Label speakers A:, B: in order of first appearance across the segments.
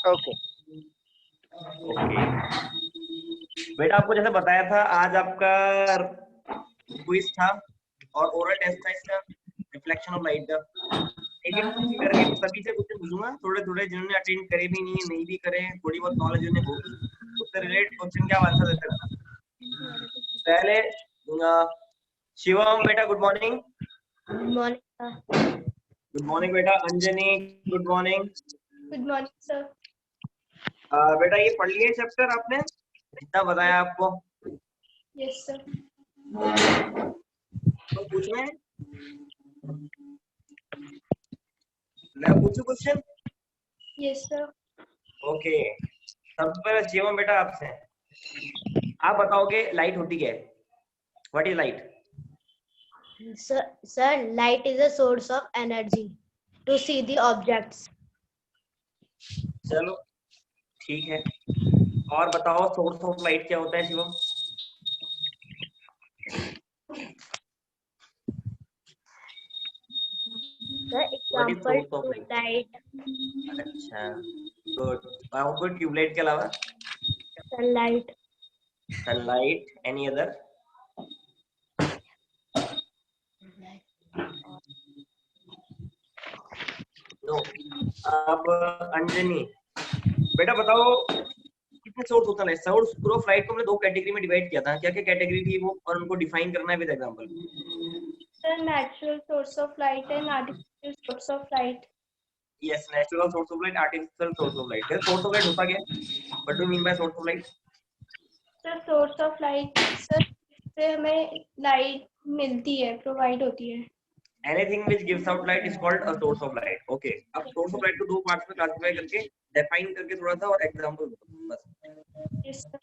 A: Okay
B: okay बेटा, आपको जैसे बताया था आज आपका क्विज था और ओरल टेस्ट था इसका, रिफ्लेक्शन ऑफ लाइट का। एक एक करके सभी से क्वेश्चन पूछूंगा, थोड़े थोड़े जिन्होंने अटेंड करे भी नहीं भी करे, थोड़ी बहुत नॉलेज उन्हें होगी, उससे रिलेटेड क्वेश्चन के आप आंसर देते रहना। पहले शिवम बेटा good morning.
C: Good morning
B: good morning बेटा। Anjani good morning.
C: Good morning sir.
B: बेटा ये पढ़ लिए चैप्टर आपने जितना बताया आपको?
C: Yes sir.
B: तो पूछना है, मैं पूछूं क्वेश्चन?
C: Yes sir.
B: ओके, सबसे पहले शिवम बेटा आपसे, आप बताओगे लाइट होती क्या है? What is light?
C: Sir, light is a source of energy to see the objects.
B: चलो ठीक है, और बताओ सोर्स ऑफ लाइट क्या होता है Shivam?
C: Sir,
B: what is
C: example
B: source of light?
C: light,
B: अच्छा गुड, और ट्यूबलाइट के अलावा?
C: sunlight,
B: sunlight, any other? No. अब अंजनी बेटा बताओ कितने सोर्स होता है? सोर्स ऑफ लाइट को हमने दो कैटेगरी में डिवाइड किया था, क्या क्या कैटेगरी थी वो, और उनको डिफाइन करना है with example.
C: sir, natural source of light and artificial source of light.
B: Yes, natural source of light, artificial source of light. Source of light होता क्या है? What do you mean bye source of light?
C: Sir, source of light, sir, से हमें light मिलती है, provide होती है।
B: Anything which gives out light is called a source of light. Okay. अब source of light को दो पार्ट्स में क्लासिफाई करके डिफाइन करके थोड़ा सा और एग्जांपल बस।
C: Yes, sir.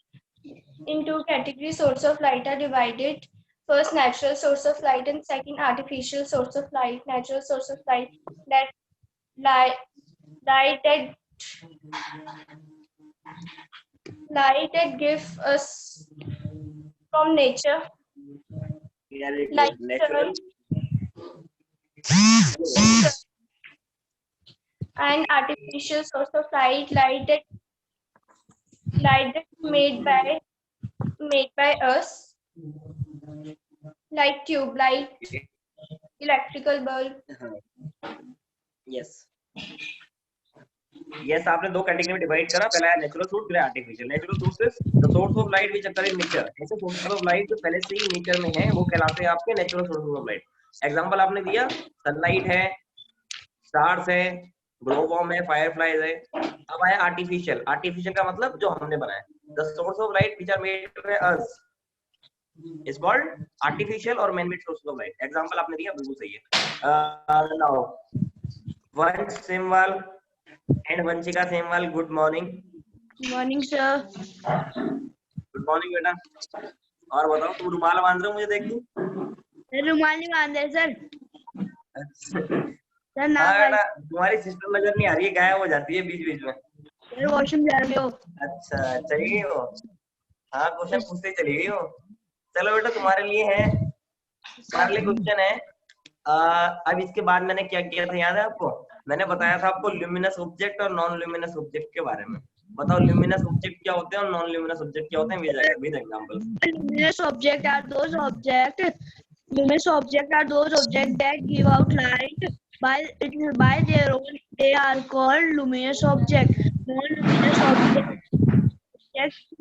C: Into categories, source of light are divided. First, natural source of light, and second, artificial source of light. Natural source of light that light that gives us from nature.
B: Very
C: Like
B: good. Natural.
C: and artificial source of light that made by us, like tube light, electrical bulb.
B: Yes. Yes, आपने दो category में divide करा, पहला है natural source, फिर artificial. Natural sources the source of light which occur in nature. ऐसे sources of light जो पहले से ही नेचर में है वो कहलाते हैं आपके natural sources of light. Example आपने दिया, सनलाइट है, स्टार्स है, ग्लो बॉम्ब है, फायरफ्लाइज है। अब आया आर्टिफिशियल। आर्टिफिशियल का मतलब जो हमने बनाया। The source of light which are made by us is called artificial or man-made sources of light. Example आपने दिया, बिल्कुल सही है। Now Vansh Semwal and Vanshika Semwal, good morning.
C: Morning, sir.
B: Good morning बेटा। और बताओ, तुम रुमाल बांध रहे हो मुझे देख के?
C: रुमाल नहीं बांध रहे सर।
B: सर ना बेटा, तुम्हारी सिस्टर नजर नहीं आ रही है, गायब हो जाती है बीच बीच में।
C: सर वॉशरूम जा रहे हो?
B: अच्छा चली गई हो? हाँ क्वेश्चन पूछते ही चली गई हो। चलो बेटा, तुम्हारे लिए है, तुम्हारे लिए क्वेश्चन है। अब इसके बाद मैंने क्या किया था याद है आपको? मैंने बताया था आपको ल्यूमिनस ऑब्जेक्ट और नॉन ल्यूमिनस ऑब्जेक्ट के बारे में। बताओ ल्यूमिनस ऑब्जेक्ट क्या होते हैं और नॉन ल्यूमिनस ऑब्जेक्ट क्या होते हैं with example.
C: Luminous objects are those objects that give out light by their own. They are called luminous objects. Non-luminous objects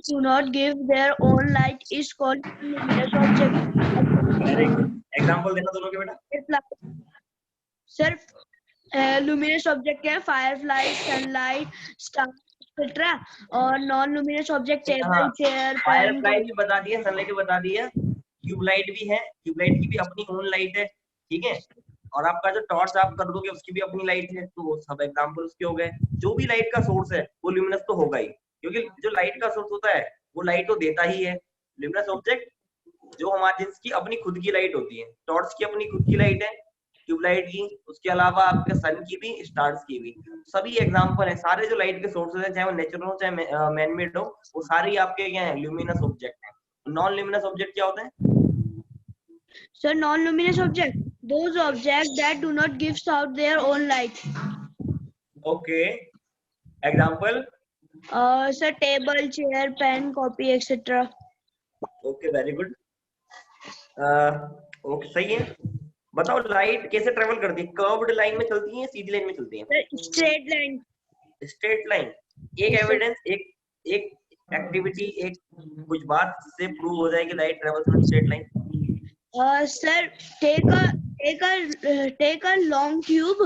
C: do not give their own light is called luminous object.
B: Example देना दोनों के बेटा।
C: सिर्फ luminous object है firefly, sunlight, star, etc. और non luminous object table, chair,
B: Firefly भी बता दिया, सनलाइट भी बता दिया, ट्यूबलाइट भी है, ट्यूबलाइट की भी अपनी ओन लाइट है, ठीक है। और आपका जो टॉर्च आप कर दोगे उसकी भी अपनी लाइट है। तो सब एग्जांपल उसके हो गए। जो भी लाइट का सोर्स है वो ल्यूमिनस तो होगा ही, क्योंकि जो लाइट का सोर्स होता है वो लाइट तो देता ही है। ल्यूमिनस ऑब्जेक्ट जो हमारे जिसकी अपनी खुद की लाइट होती है, टॉर्च की अपनी खुद की लाइट है, ट्यूबलाइट की, उसके अलावा आपके सन की भी, स्टार्स की भी। सभी एग्जांपल है, सारे जो लाइट के सोर्सेज हैं, चाहे वो नेचुरल हो चाहे मैनमेड हो, वो सारे आपके क्या है, ल्यूमिनस ऑब्जेक्ट हैं। नॉन ल्यूमिनस ऑब्जेक्ट क्या होते हैं?
C: So non-luminous object, those objects that do not give out their own light.
B: Okay, example?
C: Sir, table, chair, pen, copy, etc.
B: Okay, very good. Okay, सही है। बताओ लाइट कैसे travel करती है? कर्व्ड लाइन में चलती है, सीधी लाइन में चलती है?
C: Sir, straight line.
B: Straight line. एक
C: Yes, sir.
B: एविडेंस, एक एक एक्टिविटी, एक कुछ बात से प्रूव हो जाए कि light travels in straight line.
C: Sir, take a long tube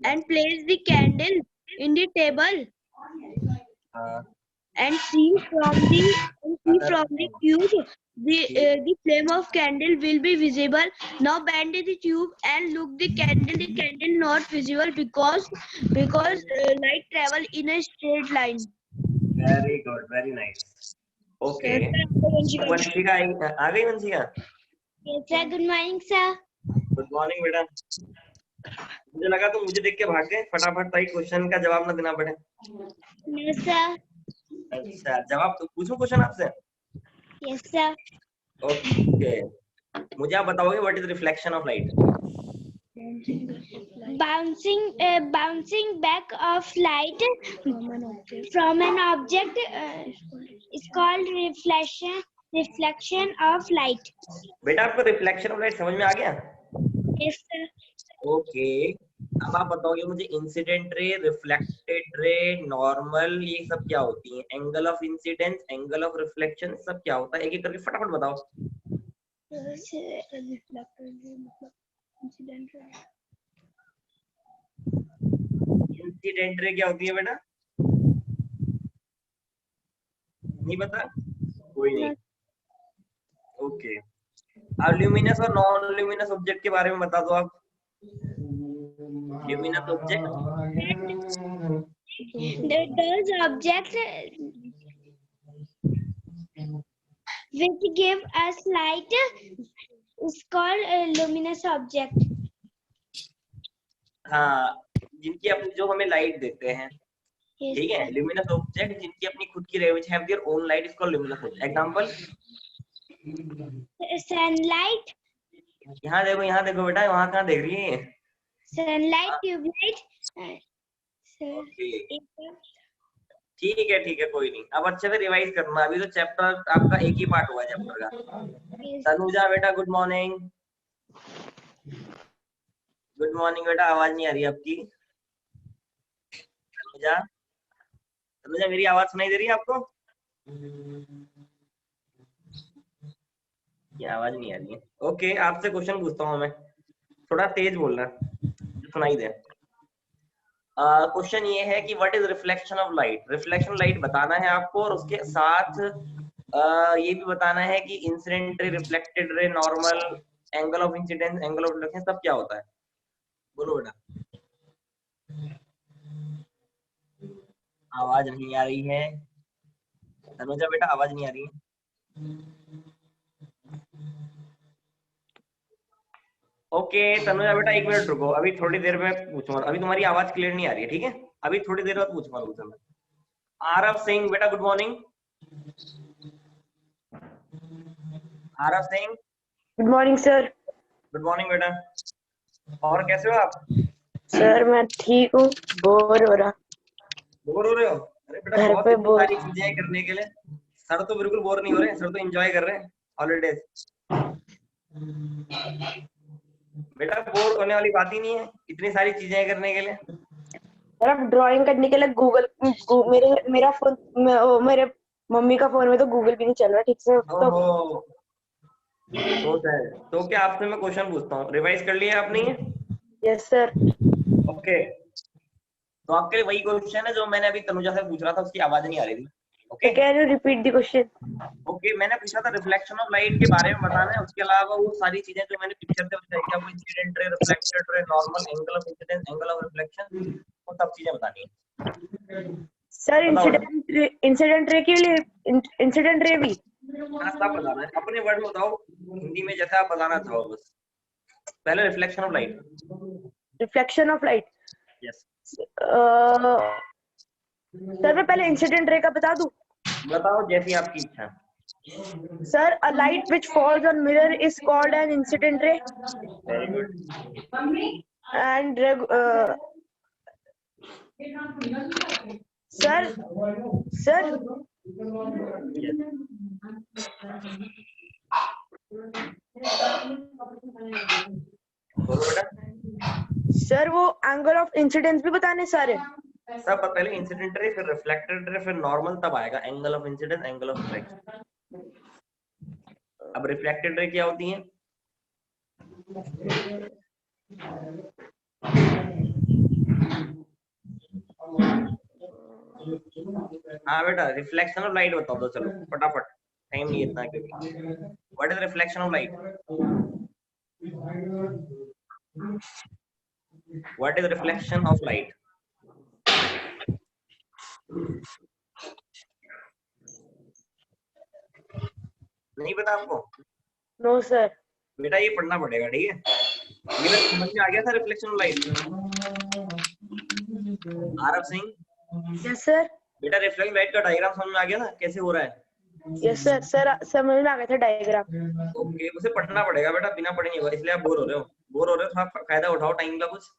C: and place the candle in the table and see from the tube the flame of candle will be visible. Now bend the tube and look the candle. The candle not visible because light travel in a straight line.
B: Very good, very nice. Okay, Vanshika आ गई? Vanshika,
C: Yes, sir. Good morning, sir.
B: Good morning बेटा। मुझे लगा तुम मुझे देख के भाग गए, फटाफट ताकि क्वेश्चन का जवाब ना देना पड़े।
C: Yes, sir.
B: अच्छा, जवाब तो पूछूं क्वेश्चन आपसे?
C: Yes, sir.
B: ओके, मुझे आप बताओगे what is reflection of light?
C: Bouncing back of light from an object is called reflection of light.
B: बेटा आपको रिफ्लेक्शन ऑफ लाइट समझ में आ गया?
C: Yes, sir.
B: ओके, अब आप बताओगे मुझे इंसिडेंट रे, रिफ्लेक्टेड रे, नॉर्मल, ये सब क्या होती है? Angle of incidence, angle of reflection, सब क्या होता है? एक एक करके फटाफट बताओ। इंसिडेंट रे क्या होती है बेटा? नहीं पता? कोई नहीं। ओके, अब ल्यूमिनस और नॉन ल्यूमिनस ऑब्जेक्ट के बारे में बता दो आप। Luminous object,
C: Those objects which give us light is called a luminous object.
B: हाँ, जिनकी अपनी जो हमें लाइट देते हैं,
C: Yes,
B: ठीक है? ल्यूमिनस ऑब्जेक्ट जिनकी अपनी खुद की रे which have their own light is called luminous object. Example?
C: sunlight,
B: यहाँ देखो बेटा, वहाँ कहाँ देख रही है?
C: sunlight, tubelight.
B: ओके, ठीक है, कोई नहीं। अब अच्छे से रिवाइज करना, अभी तो चैप्टर आपका एक ही पार्ट हुआ है चैप्टर का। तनुजा बेटा गुड मॉर्निंग। गुड मॉर्निंग बेटा, आवाज नहीं आ रही आपकी। तनुजा मेरी आवाज सुनाई दे रही है आपको? ये आवाज नहीं आ रही है। ओके, आपसे क्वेश्चन पूछता हूँ मैं, थोड़ा तेज बोलना जो सुनाई दे। क्वेश्चन ये है कि what is reflection of light? Reflection light बताना है आपको, और उसके साथ ये भी बताना है कि इंसिडेंट रे, रिफ्लेक्टेड रे, normal, angle of incidence, angle of reflection, सब क्या होता है? बोलो बेटा। आवाज नहीं आ रही है तनुजा बेटा, आवाज नहीं आ रही है। ओके तनुजा बेटा, एक मिनट रुको, अभी थोड़ी देर में पूछूंगा। अभी तुम्हारी आवाज क्लियर नहीं आ रही है, ठीक है? अभी थोड़ी देर बाद पूछूंगा तुमसे मैं। आरव सिंह बेटा good morning. Aarav Singh
A: good morning sir.
B: Good morning बेटा, और कैसे हो आप?
A: सर मैं ठीक हूँ, बोर हो रहा।
B: बोर हो रहे हो? अरे बेटा
A: घर
B: बहुत
A: पे
B: इतनी
A: बोर।
B: सारी चीजें हैं करने के लिए। सर तो बिल्कुल बोर नहीं हो रहे हैं, सर तो एंजॉय कर रहे हैं हॉलीडेज। बेटा बोर होने वाली बात ही नहीं है, इतनी सारी चीजें हैं करने के लिए।
A: सर अब ड्राइंग करने के लिए मेरा फोन, मेरे मम्मी का फोन में तो गूगल भी नहीं चल रहा ठीक से।
B: तो क्या आपसे मैं क्वेश्चन पूछता हूँ, रिवाइज कर लिया आपने ये?
A: Yes sir.
B: ओके, तो आपके लिए वही क्वेश्चन है जो मैंने अभी तनुजा से पूछ रहा था, उसकी आवाज नहीं आ रही थी। Okay,
A: can you repeat the question?
B: Okay, मैंने पूछा था रिफ्लेक्शन ऑफ लाइट के बारे में बताना है, उसके अलावा वो सारी चीजें जो मैंने पिक्चर से बताई कि आपको इंसिडेंट रे, रिफ्लेक्टेड रे, normal, angle of incidence, angle of reflection, वो सब चीजें बतानी है।
A: सर इंसिडेंट रे के लिए इंसिडेंट रे भी
B: सब बताना है, अपने वर्ड में बताओ, हिंदी में जैसा आप बताना चाहो बस। पहले reflection of light.
A: Reflection of light.
B: Yes
A: sir मैं पहले इंसिडेंट रे का बता दूं?
B: बताओ, जैसी आपकी इच्छा।
A: Sir, a light which falls on mirror is called an incident ray.
B: Very good.
A: And sir sir
B: बोलो बेटा।
A: सर वो एंगल ऑफ इंसिडेंस भी बताने सारे।
B: सब पहले इंसिडेंट रे, फिर रिफ्लेक्टेड रे, फिर नॉर्मल, तब आएगा angle of incidence, angle of reflection. अब रिफ्लेक्टेड रे क्या होती है? हाँ बेटा, रिफ्लेक्शन ऑफ लाइट बताओ तो, चलो फटाफट, टाइम नहीं इतना क्योंकि। What is reflection of light? What is reflection of light? नहीं पता आपको?
A: No sir.
B: बेटा ये पढ़ना पड़ेगा, ठीक है। ये बस समझ में आ गया था reflection of light? Aarav Singh,
A: yes sir.
B: बेटा रिफ्लेक्शन लाइट का डायग्राम समझ में आ गया था कैसे हो रहा है?
A: Yes sir. सर समझ में आ गया था डायग्राम।
B: ओके, उसे पढ़ना पड़ेगा बेटा, बिना पढ़े नहीं होगा, इसलिए आप बोर हो रहे हो। थोड़ा फायदा उठाओ टाइम का कुछ,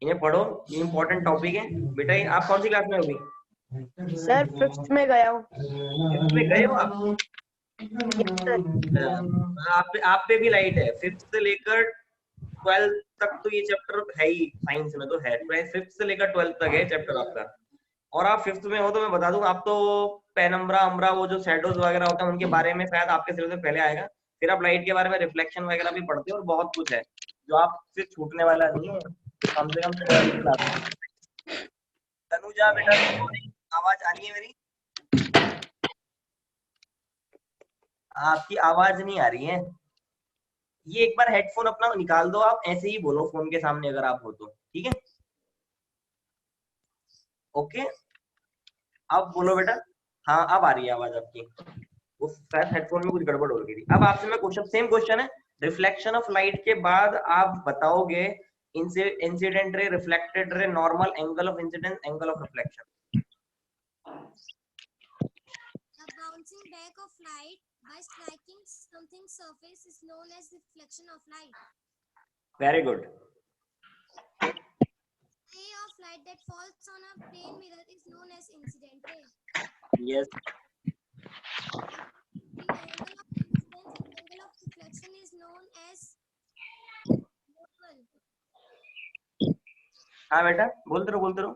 B: इन्हें पढ़ो, ये इंपॉर्टेंट टॉपिक है। बेटा आप कौन सी क्लास में हो अभी?
A: सर 5th में गया हूँ।
B: 5th में गए हो आप? आप पे भी लाइट है। 5th से लेकर 12th तक तो ये चैप्टर है ही, साइंस में तो है। 5th से लेकर 12th तक है चैप्टर आपका। और आप 5th में हो तो मैं बता दूं, आप तो पेनम्ब्रा अम्ब्रा वो जो शैडोज वगैरह होते हैं उनके बारे में शायद आपके सिलेबस में पहले आएगा। फिर आप लाइट के बारे में रिफ्लेक्शन वगैरह भी पढ़ते हो, और बहुत कुछ है जो आपसे छूटने वाला नहीं है, कम से कम 12th क्लास। तनुजा बेटा, आवाज आ रही है मेरी? आपकी आवाज नहीं आ रही है। ये एक बार हेडफोन अपना निकाल दो, आप ऐसे ही बोलो फोन के सामने अगर आप हो तो, ठीक है? ओके, अब बोलो बेटा। हाँ अब आ रही है आवाज आपकी, वो शायद हेडफोन में कुछ गड़बड़ हो गई थी। अब आपसे मैं क्वेश्चन, सेम क्वेश्चन है, रिफ्लेक्शन ऑफ लाइट के बाद आप बताओगे इंसिडेंट रे, रिफ्लेक्टेड रे, normal, angle of incidence, angle of reflection.
D: The bouncing back of light by striking something surface is known as reflection of light.
B: Very good.
D: Ray of light that falls on a plane mirror is known as incident ray.
B: Yes.
D: The angle of incidence and angle of reflection is known as normal.
B: हाँ बेटा, बोलते रहो बोलते रहो।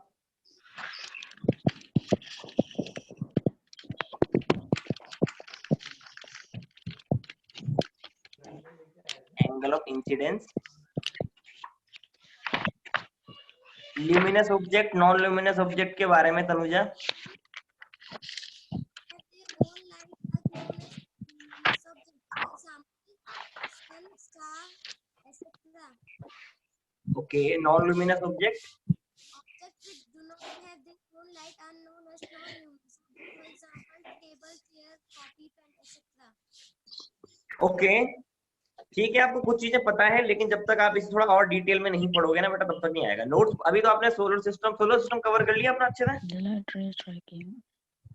B: Angle of incidence, luminous object, non luminous object के बारे में Tanuja. Okay, non luminous object.
D: Objects which do not have their own light are known as non-luminous. For example, table, chair, copy, pen, etc.
B: Okay ठीक है, आपको कुछ चीजें पता है, लेकिन जब तक आप इसे थोड़ा और डिटेल में नहीं पढ़ोगे ना बेटा, तब तक नहीं आएगा। नोट्स अभी तो आपने सोलर सिस्टम कवर कर लिया अपना अच्छे से।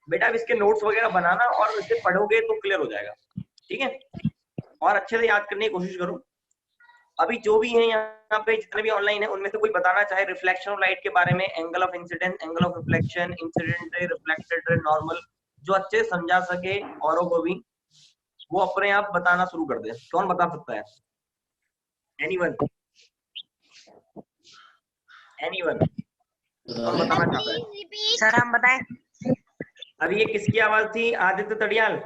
B: बेटा अब इसके नोट्स वगैरह बनाना और इसे पढ़ोगे तो क्लियर हो जाएगा, ठीक है? और अच्छे से याद करने की कोशिश करो। अभी जो भी है यहाँ पे, जितने भी ऑनलाइन है, उनमें से कोई बताना चाहे रिफ्लेक्शन ऑफ लाइट के बारे में, angle of incidence, angle of reflection, incident ray, reflected रे, नॉर्मल, जो अच्छे से समझा सके औरों को भी, वो अपने आप बताना शुरू कर दे। कौन बता सकता है? एनीवन? एनीवन? कौन बताना चाहता है?
E: सर हम बताएं?
B: अभी ये किसकी आवाज थी? आदित्य तड़ियाल।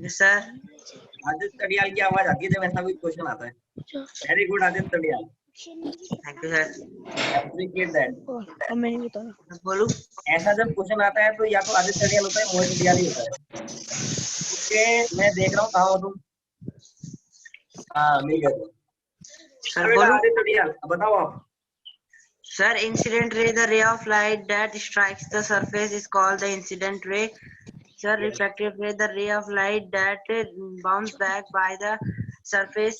E: सर
B: आदित्य तड़ियाल की आवाज आती है जब ऐसा कोई क्वेश्चन आता है। Very good Aditya Tariyal,
E: thank you sir.
B: Appreciate that.
C: मैं नहीं बता
E: बोलू?
B: ऐसा जब क्वेश्चन आता है तो या तो आदित्य तड़ियाल होता है, मोहित तड़ियाल ही होता है। ओके, मैं देख रहा हूँ कहाँ हो तुम। हाँ मिल गया तुम।
E: सर बोलू?
B: आदित्य तड़ियाल बताओ आप।
E: Sir, incident ray, the ray of light that strikes the surface is called the incident ray. Sir, reflected ray, the ray of light that bounces back by the surface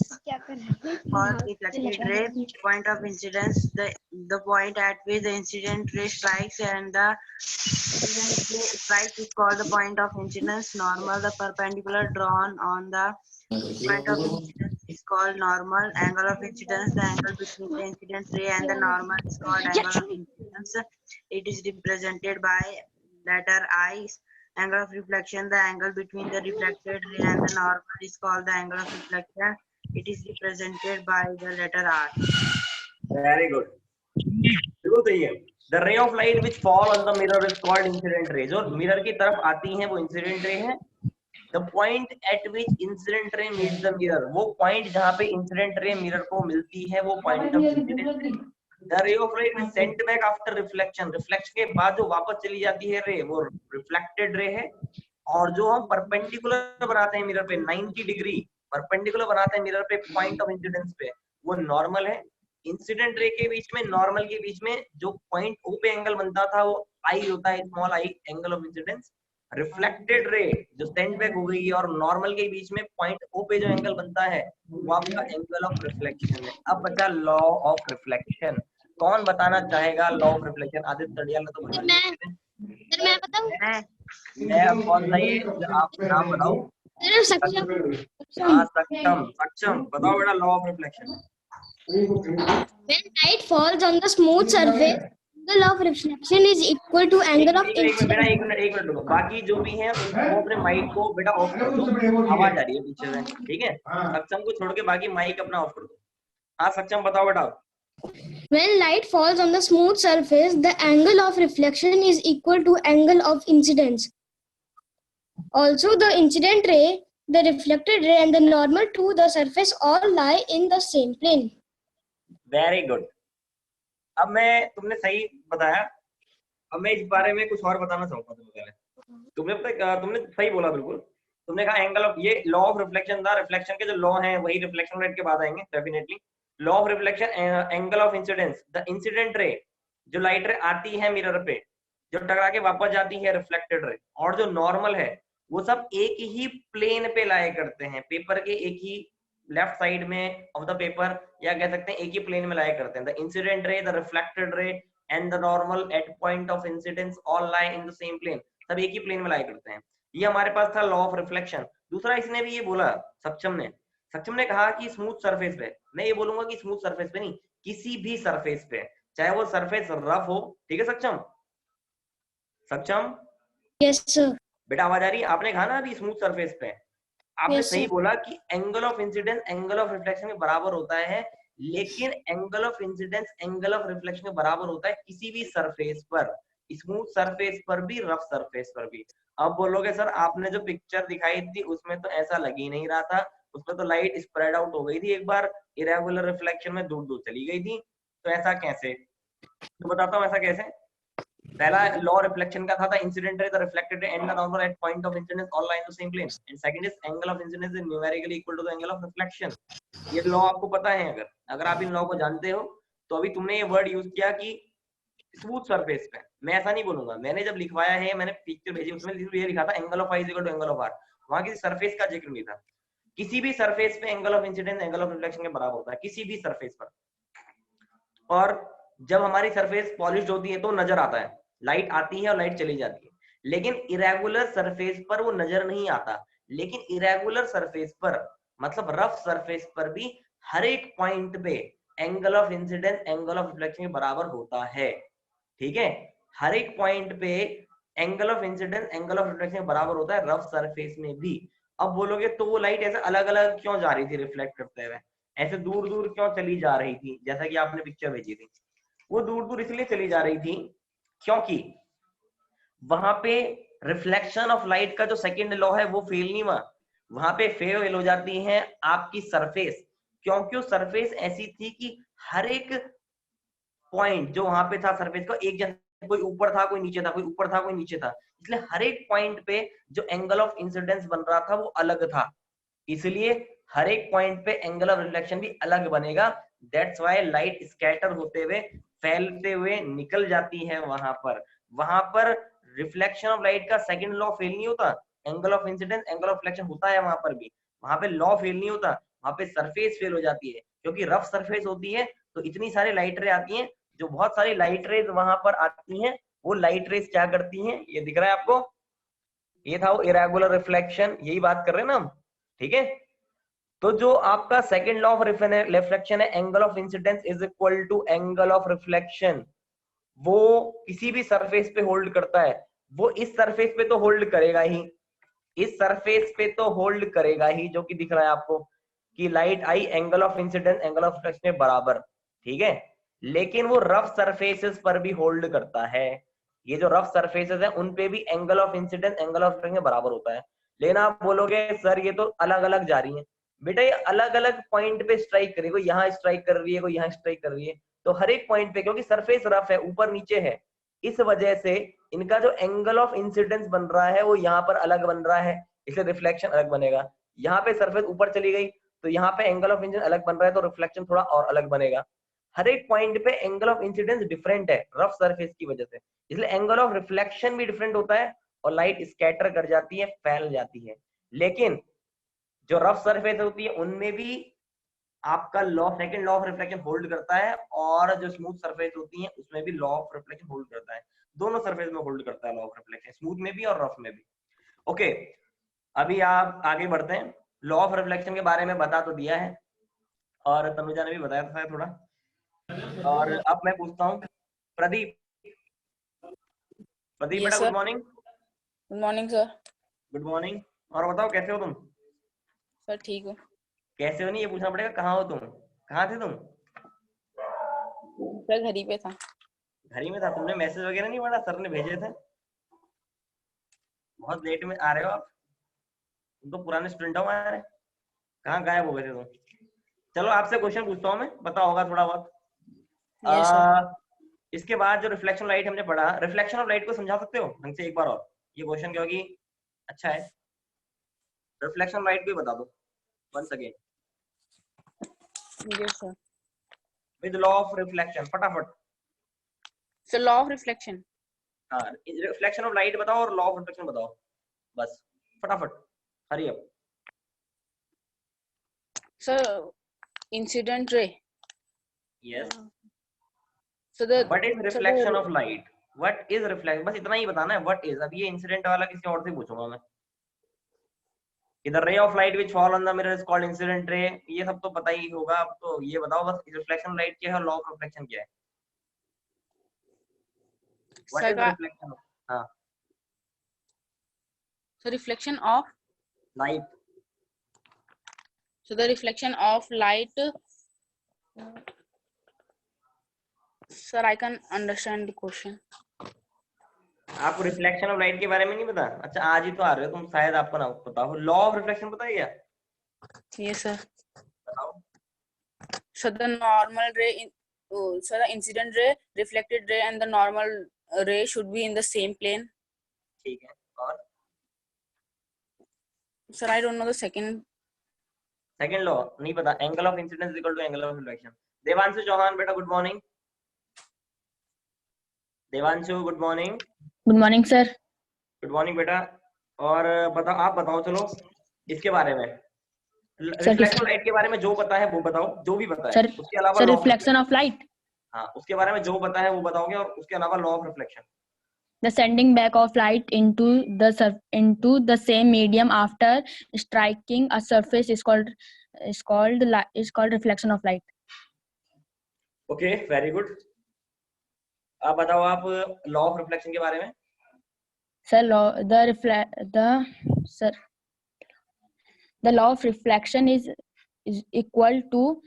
E: called reflected ray. Point of incidence, the point at which the incident ray strikes, and the incident ray strikes is called the point of incidence. Normal, the perpendicular drawn on the point of incidence is called normal. Angle of incidence, the angle between the incident ray and the normal is called angle of incidence. reflections. It is represented by letter I. Angle of reflection, the angle between the reflected ray and the normal is called the angle of reflection. It is represented by the letter R.
B: Very good. बिल्कुल सही है. The ray of light which fall on the mirror is called incident ray. जो mirror की तरफ आती है वो incident ray है. The point at which incident ray meets the mirror, वो पॉइंट जहाँ पे इंसिडेंट रे मिरर को मिलती है वो point of incident ray. The ray of light is sent back after reflection. Reflection के बाद जो वापस चली जाती है रे वो रिफ्लेक्टेड रे है. और जो हम परपेंडिकुलर बनाते हैं मिरर पे 90 डिग्री परपेंडिकुलर बनाते हैं मिरर पे पॉइंट ऑफ इंसिडेंस पे, वो नॉर्मल है. इंसिडेंट रे के बीच में नॉर्मल के बीच में जो पॉइंट ओ पे एंगल बनता था वो आई होता है, small I, angle of incidence. Reflected ray जो सेंड बैक हो गई और नॉर्मल के बीच में पॉइंट ओ पे जो एंगल बनता है वो आपका एंगल ऑफ रिफ्लेक्शन है. अब बचा लॉ ऑफ रिफ्लेक्शन. कौन बताना चाहेगा law of reflection? Aditya Tariyal ने तो बता दिया.
D: मैं बताऊं?
B: मैं कौन सा ये आप नाम बताओ. हाँ, सक्षम बताओ बेटा law of reflection.
D: When light falls on the smooth surface, angle of reflection is equal to angle of incidence.
B: एक मिनट रुको. बाकी जो भी है वो अपने माइक को बेटा ऑफ कर दो, आवाज आ रही है पीछे से. ठीक है, सक्षम को छोड़ के बाकी माइक अपना ऑफ कर दो. हाँ सक्षम बताओ बेटा.
D: When light falls on the smooth surface, the angle of reflection is equal to angle of incidence. Also, the incident ray, the reflected ray, and the normal to the surface all lie in the same plane.
B: Very good. अब मैं तुमने सही बताया. अब मैं इस बारे में कुछ और बताना चाहूंगा तुम्हें. पहले तुमने सही बोला बिल्कुल. तुमने कहा एंगल ऑफ, ये लॉ ऑफ रिफ्लेक्शन था. रिफ्लेक्शन के जो लॉ हैं वही रिफ्लेक्शन रेट के बाद आएंगे definitely. Law of reflection, angle of incidence, the incident रे जो लाइट रे आती है मिरर पे जो टकरा के वापस जाती है रिफ्लेक्टेड रे, और जो नॉर्मल है वो सब एक ही प्लेन पे लाया करते हैं. पेपर के एक ही लेफ्ट साइड में ऑफ द पेपर, या कह सकते हैं एक ही प्लेन में लाया करते हैं. The incident ray, the reflected ray and the normal at point of incidence all lie in the same plane. सब एक ही प्लेन में लाया करते हैं. ये हमारे पास था लॉ ऑफ रिफ्लेक्शन. दूसरा इसने भी ये बोला, सक्षम ने कहा कि स्मूथ सरफेस पे, मैं ये बोलूंगा कि स्मूथ सरफेस पे नहीं, किसी भी सरफेस पे, चाहे वो सरफेस रफ हो. ठीक है सक्षम?
D: Yes, sir.
B: बेटा आवाज आ रही है? आपने कहा ना अभी स्मूथ सरफेस पे, आपने
D: Yes,
B: सही
D: sir.
B: बोला कि angle of incidence angle of reflection के बराबर होता है, लेकिन angle of incidence angle of reflection के बराबर होता है किसी भी सरफेस पर, स्मूथ सरफेस पर भी, रफ सरफेस पर भी. अब बोलोगे सर आपने जो पिक्चर दिखाई थी उसमें तो ऐसा लग ही नहीं रहा था, उसमें तो लाइट स्प्रेड आउट हो गई थी, एक बार इरेगुलर रिफ्लेक्शन में दूर दूर चली गई थी, तो ऐसा कैसे? तो बताता हूँ ऐसा कैसे. पहला लॉ रिफ्लेक्शन का था incident ray, the reflected ray and the normal at point of incidence all lie in the same plane. And second is angle of incidence is numerically equal to the angle of reflection. ये law आपको पता है? अगर आप in law को जानते हो तो अभी तुमने ये वर्ड यूज किया कि स्मूथ सरफेस पे. मैं ऐसा नहीं बोलूंगा, मैंने जब लिखवाया है, मैंने पिक्चर भेजी उसमें ये लिखा था angle of I is equal to angle of R. वहां किसी सरफेस का जिक्र नहीं था. किसी भी सरफेस पे angle of incidence angle of reflection के बराबर होता है, किसी भी सरफेस पर. और जब हमारी सरफेस पॉलिश्ड होती है तो नजर आता है, लाइट आती है और लाइट चली जाती है. लेकिन इरेगुलर सरफेस पर वो नजर नहीं आता. लेकिन इरेगुलर सरफेस पर, मतलब रफ सरफेस पर भी हर एक पॉइंट पे angle of incidence angle of reflection के बराबर होता है. ठीक है, हर एक पॉइंट पे angle of incidence angle of reflection के बराबर होता है, रफ सरफेस में भी. अब बोलोगे तो वो लाइट ऐसे अलग अलग क्यों जा रही थी रिफ्लेक्ट करते हुए, ऐसे दूर दूर क्यों चली जा रही थी? जैसा कि आपने पिक्चर भेजी थी, वो दूर दूर इसलिए चली जा रही थी क्योंकि वहां पे रिफ्लेक्शन ऑफ लाइट का जो सेकंड लॉ है वो फेल नहीं हुआ. वहां पे फेल हो जाती है आपकी सरफेस, क्योंकि वो सरफेस ऐसी थी कि हर एक पॉइंट जो वहां पे था सरफेस का एक जैसा, कोई ऊपर था कोई नीचे था, कोई ऊपर था कोई नीचे था. इसलिए हर एक पॉइंट पे जो एंगल ऑफ इंसिडेंस बन रहा था वो अलग था. इसलिए हर एक पॉइंट पे एंगल ऑफ रिफ्लेक्शन भी अलग बनेगा. दैट्स व्हाई लाइट स्कैटर होते हुए, फैलते हुए निकल जाती है वहां पर रिफ्लेक्शन ऑफ लाइट का सेकंड लॉ फेल नहीं होता. Angle of incidence angle of reflection होता है वहां पर भी, वहां पे लॉ फेल नहीं होता, वहां पे सरफेस फेल हो जाती है. क्योंकि रफ सरफेस होती है तो इतनी सारी लाइट रे आती हैं, जो बहुत सारी लाइट रेज वहां पर आती हैं, वो लाइट रेज क्या करती हैं, ये दिख रहा है आपको, ये था वो इरेगुलर रिफ्लेक्शन, यही बात कर रहे हैं ना हम. ठीक है, तो जो आपका सेकंड लॉ ऑफ रिफ्लेक्शन है, angle of incidence is equal to angle of reflection, वो किसी भी सरफेस पे होल्ड करता है, वो इस सरफेस पे तो होल्ड करेगा ही, इस सरफेस पे तो होल्ड करेगा ही, जो कि दिख रहा है आपको कि light I angle of incidence angle of reflection के बराबर, ठीक है। लेकिन वो रफ सरफेसेस पर भी होल्ड करता है, ये जो रफ सरफेसेस है उन पे भी angle of incidence angle of reflection के बराबर होता है। लेकिन आप बोलोगे सर ये तो अलग अलग जा रही है, बेटा ये अलग अलग पॉइंट पे स्ट्राइक करेगी, कोई यहाँ स्ट्राइक कर रही है, कोई यहाँ स्ट्राइक कर रही है, तो हर एक पॉइंट पे, क्योंकि सरफेस रफ है, ऊपर नीचे है, इस वजह से इनका जो एंगल ऑफ इंसिडेंस बन रहा है वो यहाँ पर अलग बन रहा है, इसलिए रिफ्लेक्शन अलग बनेगा। यहाँ पे सरफेस ऊपर चली गई तो यहाँ पे एंगल ऑफ इंसिडेंस अलग बन रहा है, तो रिफ्लेक्शन थोड़ा और अलग बनेगा। हर एक पॉइंट पे एंगल ऑफ इंसिडेंस डिफरेंट है रफ सरफेस की वजह से, इसलिए एंगल ऑफ रिफ्लेक्शन भी डिफरेंट होता है और लाइट स्कैटर कर जाती है, फैल जाती है। लेकिन जो रफ सरफेस होती है उनमें भी आपका law, second law of reflection hold करता है, और जो स्मूथ सरफेस होती है उसमें भी लॉ ऑफ रिफ्लेक्शन होल्ड करता है, दोनों सरफेस में होल्ड करता है लॉ ऑफ रिफ्लेक्शन, स्मूथ में भी और रफ में भी। ओके, अभी आप आगे बढ़ते हैं। लॉ ऑफ रिफ्लेक्शन के बारे में बता तो दिया है और तनुजा ने भी बताया था थोड़ा, और अब मैं पूछता हूँ प्रदीप। प्रदीप बेटा, good morning.
F: Good morning sir.
B: Good morning. और बताओ कैसे हो तुम?
F: सर ठीक हो।
B: कैसे हो नहीं ये पूछना पड़ेगा, कहाँ हो तुम, कहाँ थे तुम?
F: सर घर ही पे था।
B: घर ही में था? तुमने मैसेज वगैरह नहीं पढ़ा, सर ने भेजे थे? बहुत लेट में आ रहे हो आप, तुम तो पुराने स्टूडेंट हो हमारे, कहाँ गायब हो गए थे तुम? चलो आपसे क्वेश्चन पूछता हूँ मैं, पता होगा थोड़ा बहुत। इसके बाद जो रिफ्लेक्शन लाइट हमने पढ़ा, रिफ्लेक्शन ऑफ लाइट को समझा सकते हो ढंग से एक बार और? ये क्वेश्चन क्योंकि अच्छा है, रिफ्लेक्शन लाइट को बता दो once again
F: yes sir.
B: With law of reflection, फटाफट।
F: Sir law of reflection.
B: हाँ, रिफ्लेक्शन ऑफ लाइट बताओ और लॉ ऑफ रिफ्लेक्शन बताओ, बस फटाफट, hurry up.
F: Sir incident ray.
B: Yes.
F: So the
B: what is reflection of light? What is reflection, बस इतना ही बताना है, व्हाट इज। अब ये इंसिडेंट वाला किसी और से पूछूंगा मैं। इधर रे of light which fall on the mirror is called incident ray, ये सब तो पता ही होगा। अब तो ये बताओ बस रिफ्लेक्शन लाइट क्या है, लॉ ऑफ रिफ्लेक्शन क्या है? What is reflection? हां
F: sir reflection of
B: light.
F: So the reflection of light. Sir I can understand the question.
B: आपको रिफ्लेक्शन ऑफ लाइट के बारे में नहीं पता? अच्छा आज ही तो आ रहे हो तुम, शायद आपको ना पता हो। लॉ ऑफ रिफ्लेक्शन पता है क्या?
F: Yes sir.
B: बताओ।
F: So the normal ray in sir the incident ray, reflected ray and the normal ray should be in the same plane.
B: ठीक है, और
F: sir I don't know the second
B: law नहीं पता? Angle of incidence equal to angle of reflection. Devanshu Chauhan बेटा, good morning. Devanshu good morning.
G: Good morning sir.
B: Good morning बेटा। और बताओ, आप बताओ चलो इसके बारे में, रिफ्लेक्शन लाइट के बारे में जो पता है वो बताओ, जो भी पता है।
G: सर
B: उसके अलावा
G: सर रिफ्लेक्शन ऑफ लाइट।
B: हाँ, उसके बारे में जो पता है वो बताओगे, और उसके अलावा law of reflection.
G: The sending back of light into the same medium after striking a surface is called reflection of light.
B: Okay, very good. अब बताओ आप लॉ ऑफ रिफ्लेक्शन के बारे में।
G: Sir, the law of reflection is equal to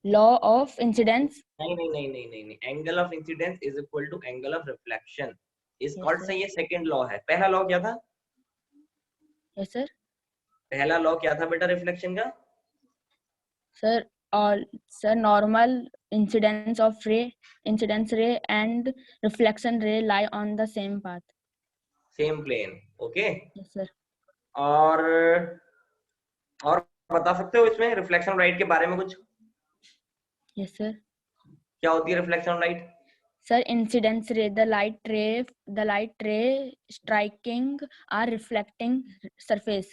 G: law of incidence.
B: नहीं, angle of incidence is equal to angle of reflection is called,
G: sir.
B: सही है, second law है। पहला लॉ क्या था?
G: Yes sir.
B: पहला लॉ क्या था बेटा रिफ्लेक्शन का?
G: Sir, normal incidence ray and reflection ray lie on the same path.
B: Same plane, okay.
G: Yes sir.
B: और बता सकते हो इसमें रिफ्लेक्शन ऑफ लाइट के बारे में कुछ?
G: Yes sir.
B: क्या होती है reflection of light?
G: Sir, incidence ray, the light ray striking a reflecting surface.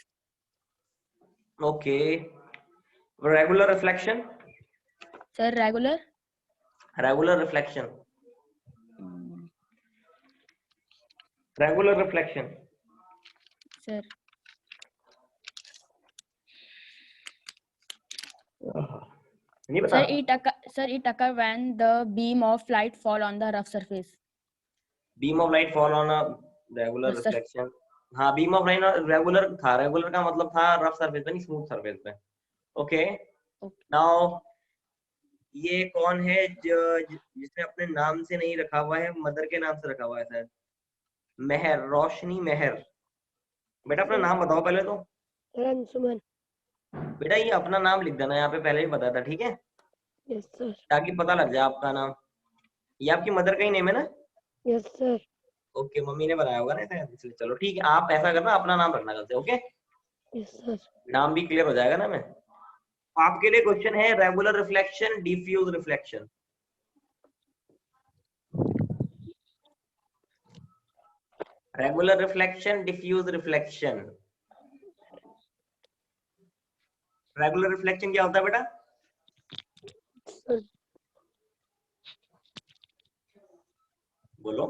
B: Okay. Regular reflection?
G: Sir, regular.
B: Regular reflection, regular reflection.
G: Sir,
B: नहीं पता?
G: it occurs when the beam of light fall on the rough surface.
B: Beam of light fall on a regular
G: Yes, sir.
B: Reflection. हाँ, beam of light regular था, regular का मतलब था rough surface पे नहीं, smooth surface पे। Okay, now ये कौन है जिसने अपने नाम से नहीं रखा हुआ है, मदर के नाम से रखा हुआ है शायद, मेहर, रोशनी मेहर। बेटा अपना नाम बताओ पहले तो।
A: सुमन।
B: बेटा ये अपना नाम लिख देना, यहाँ पे पहले ही बताया था, ठीक है,
A: यस सर।
B: ताकि पता लग जाए आपका नाम। ये आपकी मदर का ही नेम है ना?
A: Yes sir.
B: ओके, मम्मी ने बनाया होगा ना शायद, इसलिए। चलो ठीक है, आप ऐसा करना, अपना नाम रखना कल से। Okay,
A: yes sir.
B: नाम भी क्लियर हो जाएगा ना। मैं आपके लिए क्वेश्चन है regular reflection, diffuse reflection. Regular reflection, diffuse reflection. Regular reflection क्या होता है बेटा? बोलो,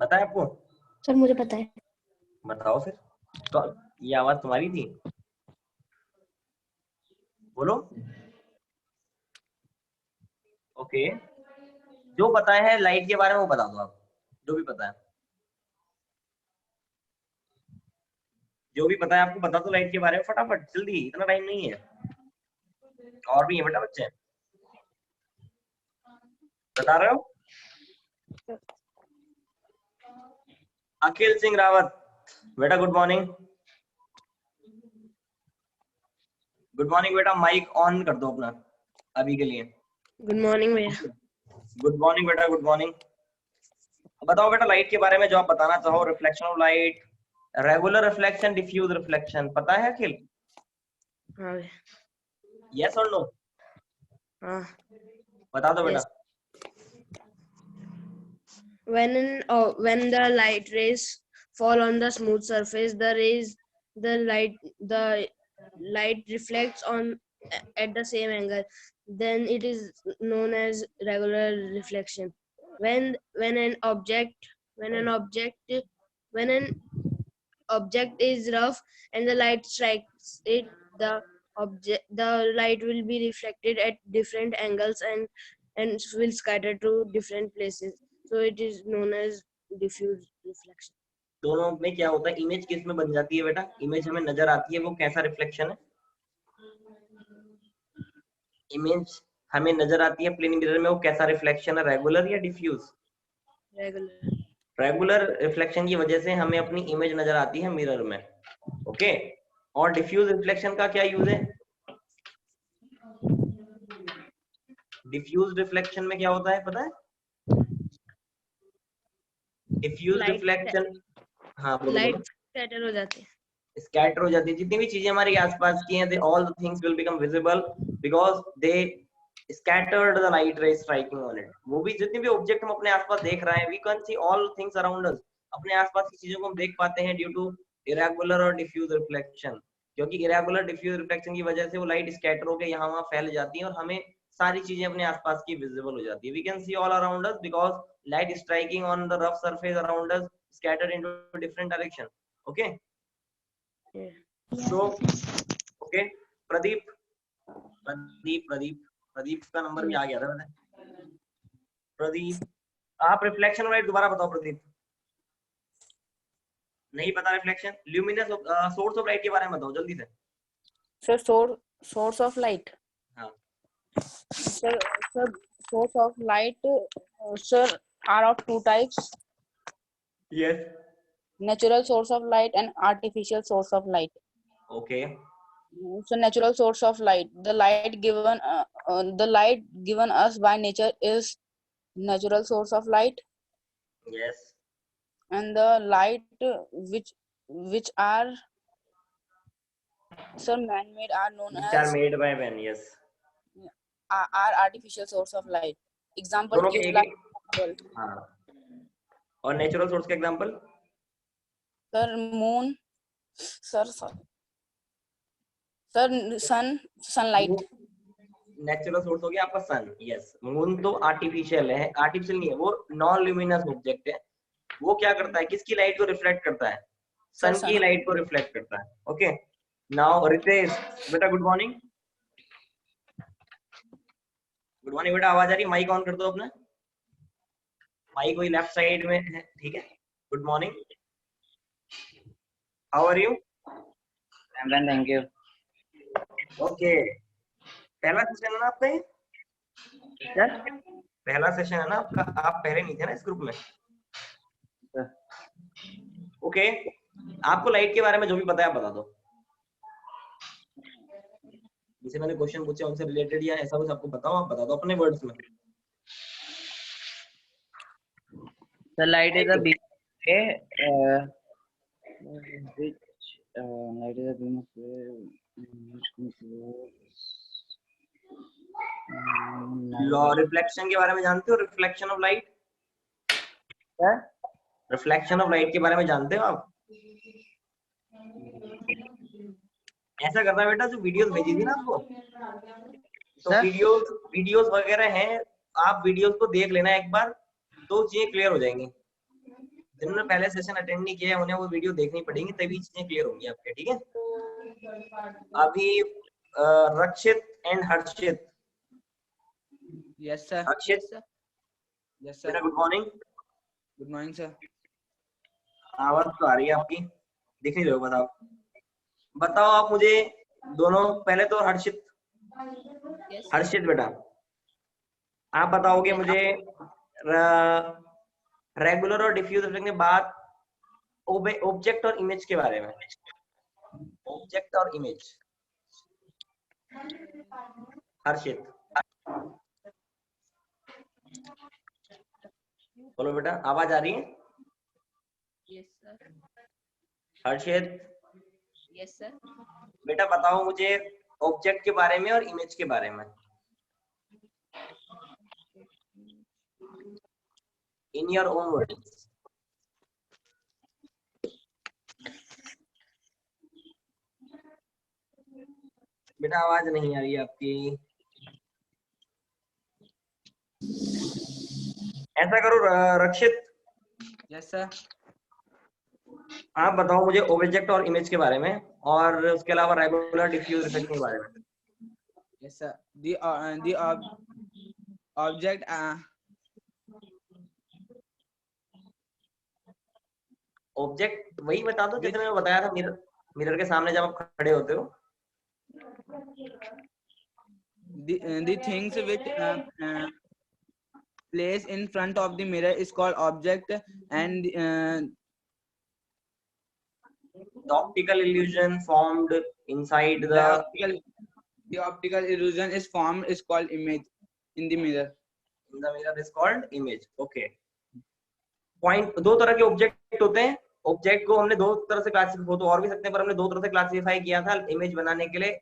B: पता है आपको?
D: सर मुझे पता है।
B: बताओ फिर। तो ये आवाज तुम्हारी थी? बोलो। ओके, जो पता है लाइट के बारे में वो बता दो आप, जो भी पता है, जो भी पता है आपको बता दो लाइट के बारे में फटाफट, जल्दी, इतना टाइम नहीं है। और भी है बेटा बच्चे, बता रहे हो? अखिल सिंह रावत बेटा, गुड मॉर्निंग। गुड मॉर्निंग बेटा, माइक ऑन कर दो अपना अभी के लिए।
E: गुड मॉर्निंग भैया।
B: गुड मॉर्निंग बेटा, गुड मॉर्निंग। बताओ बेटा लाइट के बारे में जो आप बताना चाहो, reflection of light, regular reflection, diffuse reflection, पता है अखिल?
E: हाँ
B: यस और नो?
E: हाँ।
B: बता दो बेटा।
E: Yes. When the light rays fall on the smooth surface, the light reflects on at the same angle. Then it is known as regular reflection. When an object is rough and the light strikes it, the light will be reflected at different angles and will scatter to different places. So it is known as diffuse reflection.
B: दोनों में क्या होता है? Image किस में बन जाती है बेटा? इमेज हमें नजर आती है, वो कैसा रिफ्लेक्शन है? इमेज हमें नजर आती है प्लेन मिरर में, वो कैसा रिफ्लेक्शन है? रेगुलर या डिफ्यूज?
E: Regular.
B: रेगुलर रिफ्लेक्शन की वजह से हमें अपनी इमेज नजर आती है मिरर में। ओके, और डिफ्यूज रिफ्लेक्शन का क्या यूज है? डिफ्यूज रिफ्लेक्शन में क्या होता है पता है? डिफ्यूज रिफ्लेक्शन, हाँ बोलो
E: लाइट
B: बोलो।
E: स्कैटर हो जाती है।
B: स्कैटर हो जाती है, जितनी भी चीजें हमारे आसपास की हैं, all the things will become visible because they scattered the light rays striking on it. वो भी जितनी भी ऑब्जेक्ट हम अपने आसपास देख रहे हैं, we can see all things around us. अपने आसपास की चीजों को हम देख पाते हैं ड्यू टू irregular और डिफ्यूज रिफ्लेक्शन, क्योंकि irregular डिफ्यूज रिफ्लेक्शन की वजह से वो लाइट स्कैटर होकर यहाँ वहाँ फैल जाती है और हमें सारी चीजें अपने आसपास की विजिबल हो जाती है। We can see all around us because light striking on the rough surface around us scattered into different direction. Okay. So, okay, Pradeep का नंबर भी आ गया था मैंने। प्रदीप, आप रिफ्लेक्शन लाइट दोबारा बताओ। प्रदीप नहीं पता reflection, luminous source of light के बारे में बताओ जल्दी से।
F: Sir source of light.
B: हाँ
F: Sir, source of light, sir, are of two types:
B: yes
F: natural source of light and artificial source of light.
B: Okay
F: So natural source of light, the light given us by nature is natural source of light,
B: yes
F: and the light which are, sir, man-made are known
B: which are
F: as
B: made by man. Yes,
F: are artificial source of light. Example
B: दोनों के
F: is
B: एक
F: like
B: एक, हाँ, और natural source का example?
F: sir moon, sir sunlight.
B: Natural source हो गया आपका सन। यस, मून तो आर्टिफिशियल है, आर्टिफिशियल नहीं है, वो नॉन ल्यूमिनस ऑब्जेक्ट है। वो क्या करता है, किसकी लाइट को रिफ्लेक्ट करता है? सन की लाइट को रिफ्लेक्ट करता है। ओके, नाउ रितेश बेटा, गुड मॉर्निंग। गुड मॉर्निंग बेटा, आवाज आ रही? माइक ऑन कर दो अपना। माइक वही लेफ्ट साइड में है, ठीक है। Good morning, how are you?
E: Thank you.
B: Okay, पहला सेशन है ना आपका ये? पहला सेशन है ना आपका? आप पहले नहीं थे ना इस ग्रुप में? ओके, आपको लाइट के बारे में जो भी पता है आप बता दो। जिसे मैंने क्वेश्चन पूछे उनसे रिलेटेड या ऐसा कुछ आपको बताओ, आप बता दो अपने वर्ड्स में।
E: The light is a beam of ray, which light is a beam of ray which controls
B: reflection के बारे में जानते हो? Reflection of light, reflection of light के बारे में जानते हो आप? ऐसा करना बेटा, जो वीडियोस भेजी थी ना आपको, तो वीडियोस वगैरह हैं, आप वीडियोस को देख लेना एक बार, तो चीजें क्लियर हो जाएंगी। जिन्होंने पहले सेशन अटेंड नहीं किया है उन्हें वो वीडियो देखनी पड़ेगी, तभी चीजें क्लियर होंगी आपके, ठीक है। अभी Rakshit and Harshit.
E: Yes sir.
B: Rakshit,
E: Yes
B: बेटा
E: sir.
B: Good morning.
E: Good morning sir.
B: आवाज तो आ रही है आपकी, दिख नहीं रहे हो, बताओ बताओ आप मुझे दोनों। पहले तो हर्षित, हर्षित बेटा आप बताओगे मुझे रेगुलर और डिफ्यूज रिफ्लेक्शन के बाद ऑब्जेक्ट और इमेज के बारे में। ऑब्जेक्ट और इमेज, हर्षित बोलो बेटा, आवाज आ रही है?
F: Yes sir.
B: हर्षित
F: Yes sir.
B: बेटा बताओ मुझे ऑब्जेक्ट के बारे में और इमेज के बारे में इन योर ओन वर्ड्स। बेटा आवाज नहीं आ रही है आपकी। ऐसा करो रक्षित,
E: Yes sir.
B: आप बताओ मुझे ऑब्जेक्ट और इमेज के बारे में, और उसके अलावा रेगुलर डिफ्यूज रिफ्लेक्शन के बारे में।
E: Yes sir. The object
B: object वही बता दो जैसे मैंने बताया था, मिरर, मिरर के सामने जब आप खड़े होते हो।
E: the things which place in front of the mirror is called object, and
B: The optical illusion formed inside
E: the optical illusion is formed is called image in the mirror.
B: the mirror is called image. Okay. Point, दो तरह के object होते हैं। Object को हमने दो तरह से क्लासिफाई, हो तो और भी सकते हैं, पर हमने दो तरह से क्लासिफाई किया था इमेज बनाने के लिए।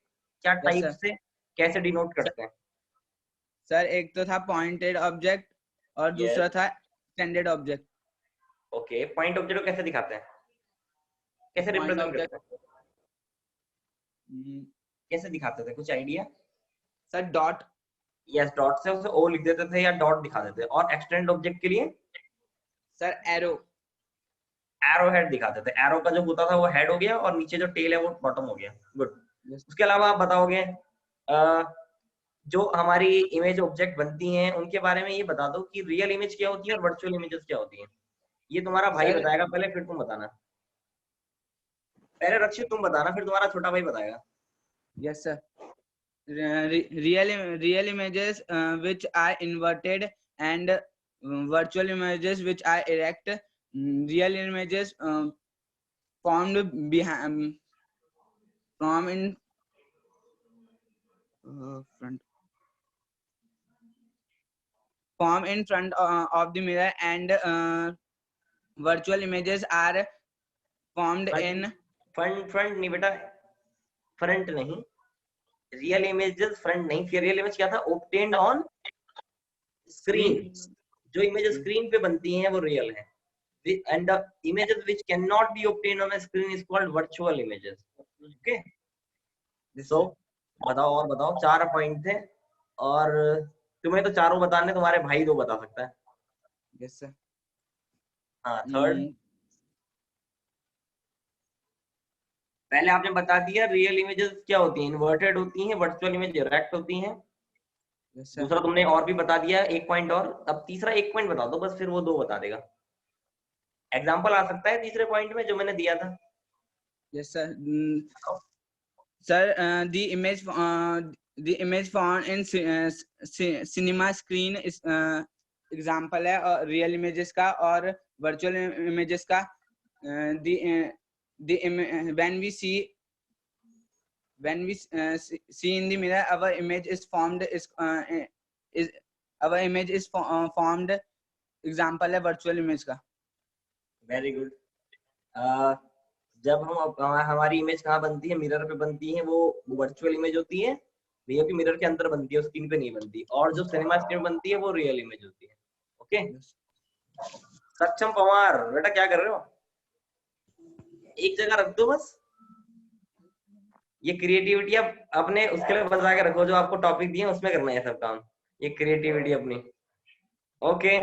B: क्या टाइप से कैसे डिनोट करते हैं?
E: सर एक तो था पॉइंटेड ऑब्जेक्ट और दूसरा था extended object.
B: Okay, point object को कैसे दिखाते हैं, कैसे रिप्रेजेंट करते हैं, कैसे दिखाते थे, कुछ idea?
E: Sir dot.
B: Yes, dot से उसे ओ लिख देते थे या डॉट दिखा देते थे। और एक्सटेंड ऑब्जेक्ट के लिए
E: सर एरो,
B: एरो हेड दिखाते थे। एरो का जो होता था वो हेड हो गया और नीचे जो टेल है वो बॉटम हो गया। गुड। उसके अलावा आप बताओगे जो हमारी इमेज ऑब्जेक्ट बनती हैं उनके बारे में ये बता दो कि रियल इमेज क्या होती है और वर्चुअल इमेजेस क्या होती हैं। ये तुम्हारा भाई बताएगा पहले, फिर तुम बताना। पहले रक्षित तुम बताना, फिर तुम्हारा छोटा भाई बताएगा।
E: Yes sir. real images which are inverted and virtual images which are erect. Real images formed behind from in front, form in front of the mirror, and virtual images are formed in
B: front नहीं बेटा, front नहीं, real images front नहीं। फिर real image क्या था? Obtained on screen. जो images screen पे बनती हैं वो रियल है। And the images which can not be obtained on a screen is called virtual images. Okay, so बताओ और बताओ। 4 पॉइंट थे और तुम्हें तो चारों बताने, तुम्हारे भाई दो बता सकता है।
E: Yes sir.
B: हाँ, थर्ड पहले आपने बता दिया। रियल इमेजेस क्या होती हैं? इन्वर्टेड होती हैं। वर्चुअल इमेज इरेक्ट होती हैं।
H: Yes, sir.
B: दूसरा तुमने और भी बता दिया एक पॉइंट, और अब तीसरा एक पॉइंट बता दो बस, फिर वो 2 बता देगा। एग्जाम्पल आ सकता है तीसरे पॉइंट में जो मैंने दिया था।
H: Yes, sir. Sir, the image found in cinema screen is example है real images का और virtual images का। When we see in the mirror, our image is formed formed example है virtual image का।
B: Very good. जब हम हमारी image कहाँ बनती है, मिरर पे बनती है, वो वर्चुअल इमेज होती है, भैया की मिरर के अंदर बनती है, स्क्रीन पे नहीं बनती। और जो सिनेमा स्क्रीन बनती है वो रियल इमेज होती है। ओके, सक्षम पवार बेटा क्या कर रहे हो? एक जगह रख दो बस। ये क्रिएटिविटी आप अपने उसके लिए बचा के रखो, जो आपको टॉपिक दिए उसमें करना है सब काम, ये क्रिएटिविटी अपनी। ओके,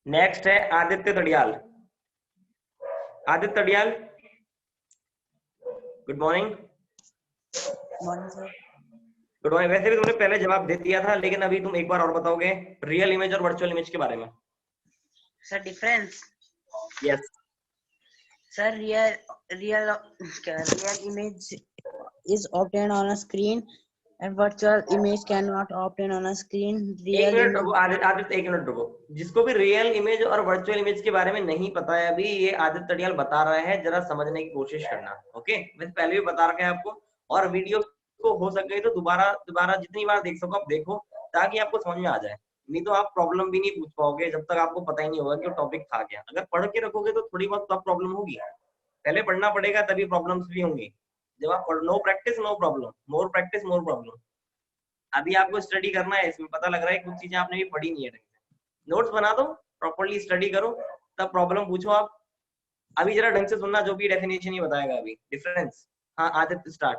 B: नेक्स्ट है Aditya Tariyal. Aditya Tariyal, good morning.
E: Morning sir.
B: Good morning. वैसे भी तुमने पहले जवाब दे दिया था, लेकिन अभी तुम एक बार और बताओगे रियल इमेज और वर्चुअल इमेज के बारे में।
E: Sir difference.
B: Yes
E: sir real image is obtained on a screen and virtual image cannot obtain on a screen.
B: एक मिनट रुको आदित्य, एक मिनट रुको। जिसको भी रियल इमेज और वर्चुअल इमेज के बारे में नहीं पता है अभी, ये आदित्य तड़ियाल बता रहा है, जरा समझने की कोशिश करना। ओके, वैसे पहले भी बता रखा है आपको, और वीडियो को हो सके तो दोबारा जितनी बार देख सको आप देखो, ताकि आपको समझ में आ जाए। नहीं तो आप प्रॉब्लम भी नहीं पूछ पाओगे जब तक आपको पता ही नहीं होगा कि वो टॉपिक था क्या। अगर पढ़ के रखोगे तो थोड़ी बहुत तब प्रॉब्लम होगी, पहले पढ़ना पड़ेगा तभी प्रॉब्लम्स भी होंगी। जब आप no practice no problem, more practice more problem. अभी आपको स्टडी करना है, इसमें पता लग रहा है कुछ चीजें आपने भी पढ़ी नहीं है ढंग से। नोट्स बना दो, प्रॉपर्ली स्टडी करो, तब प्रॉब्लम पूछो आप। अभी जरा ढंग से सुनना, जो भी डेफिनेशन ही बताएगा अभी डिफरेंस। हाँ Aditya start.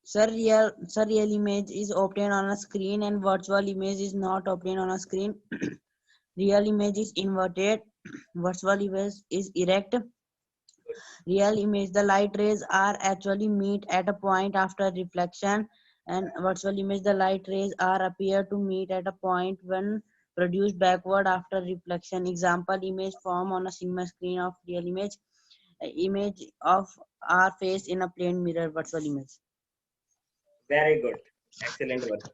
E: Sir, real image is obtained on a screen and virtual image is not obtained on a screen. Real image is inverted, virtual image is erect. Real image, the light rays are actually meet at a point after reflection, and virtual image, the light rays are appear to meet at a point when produced backward after reflection. Example, image form on a cinema screen of real image. Image of our face in a plane mirror, virtual image.
B: Very good, excellent work,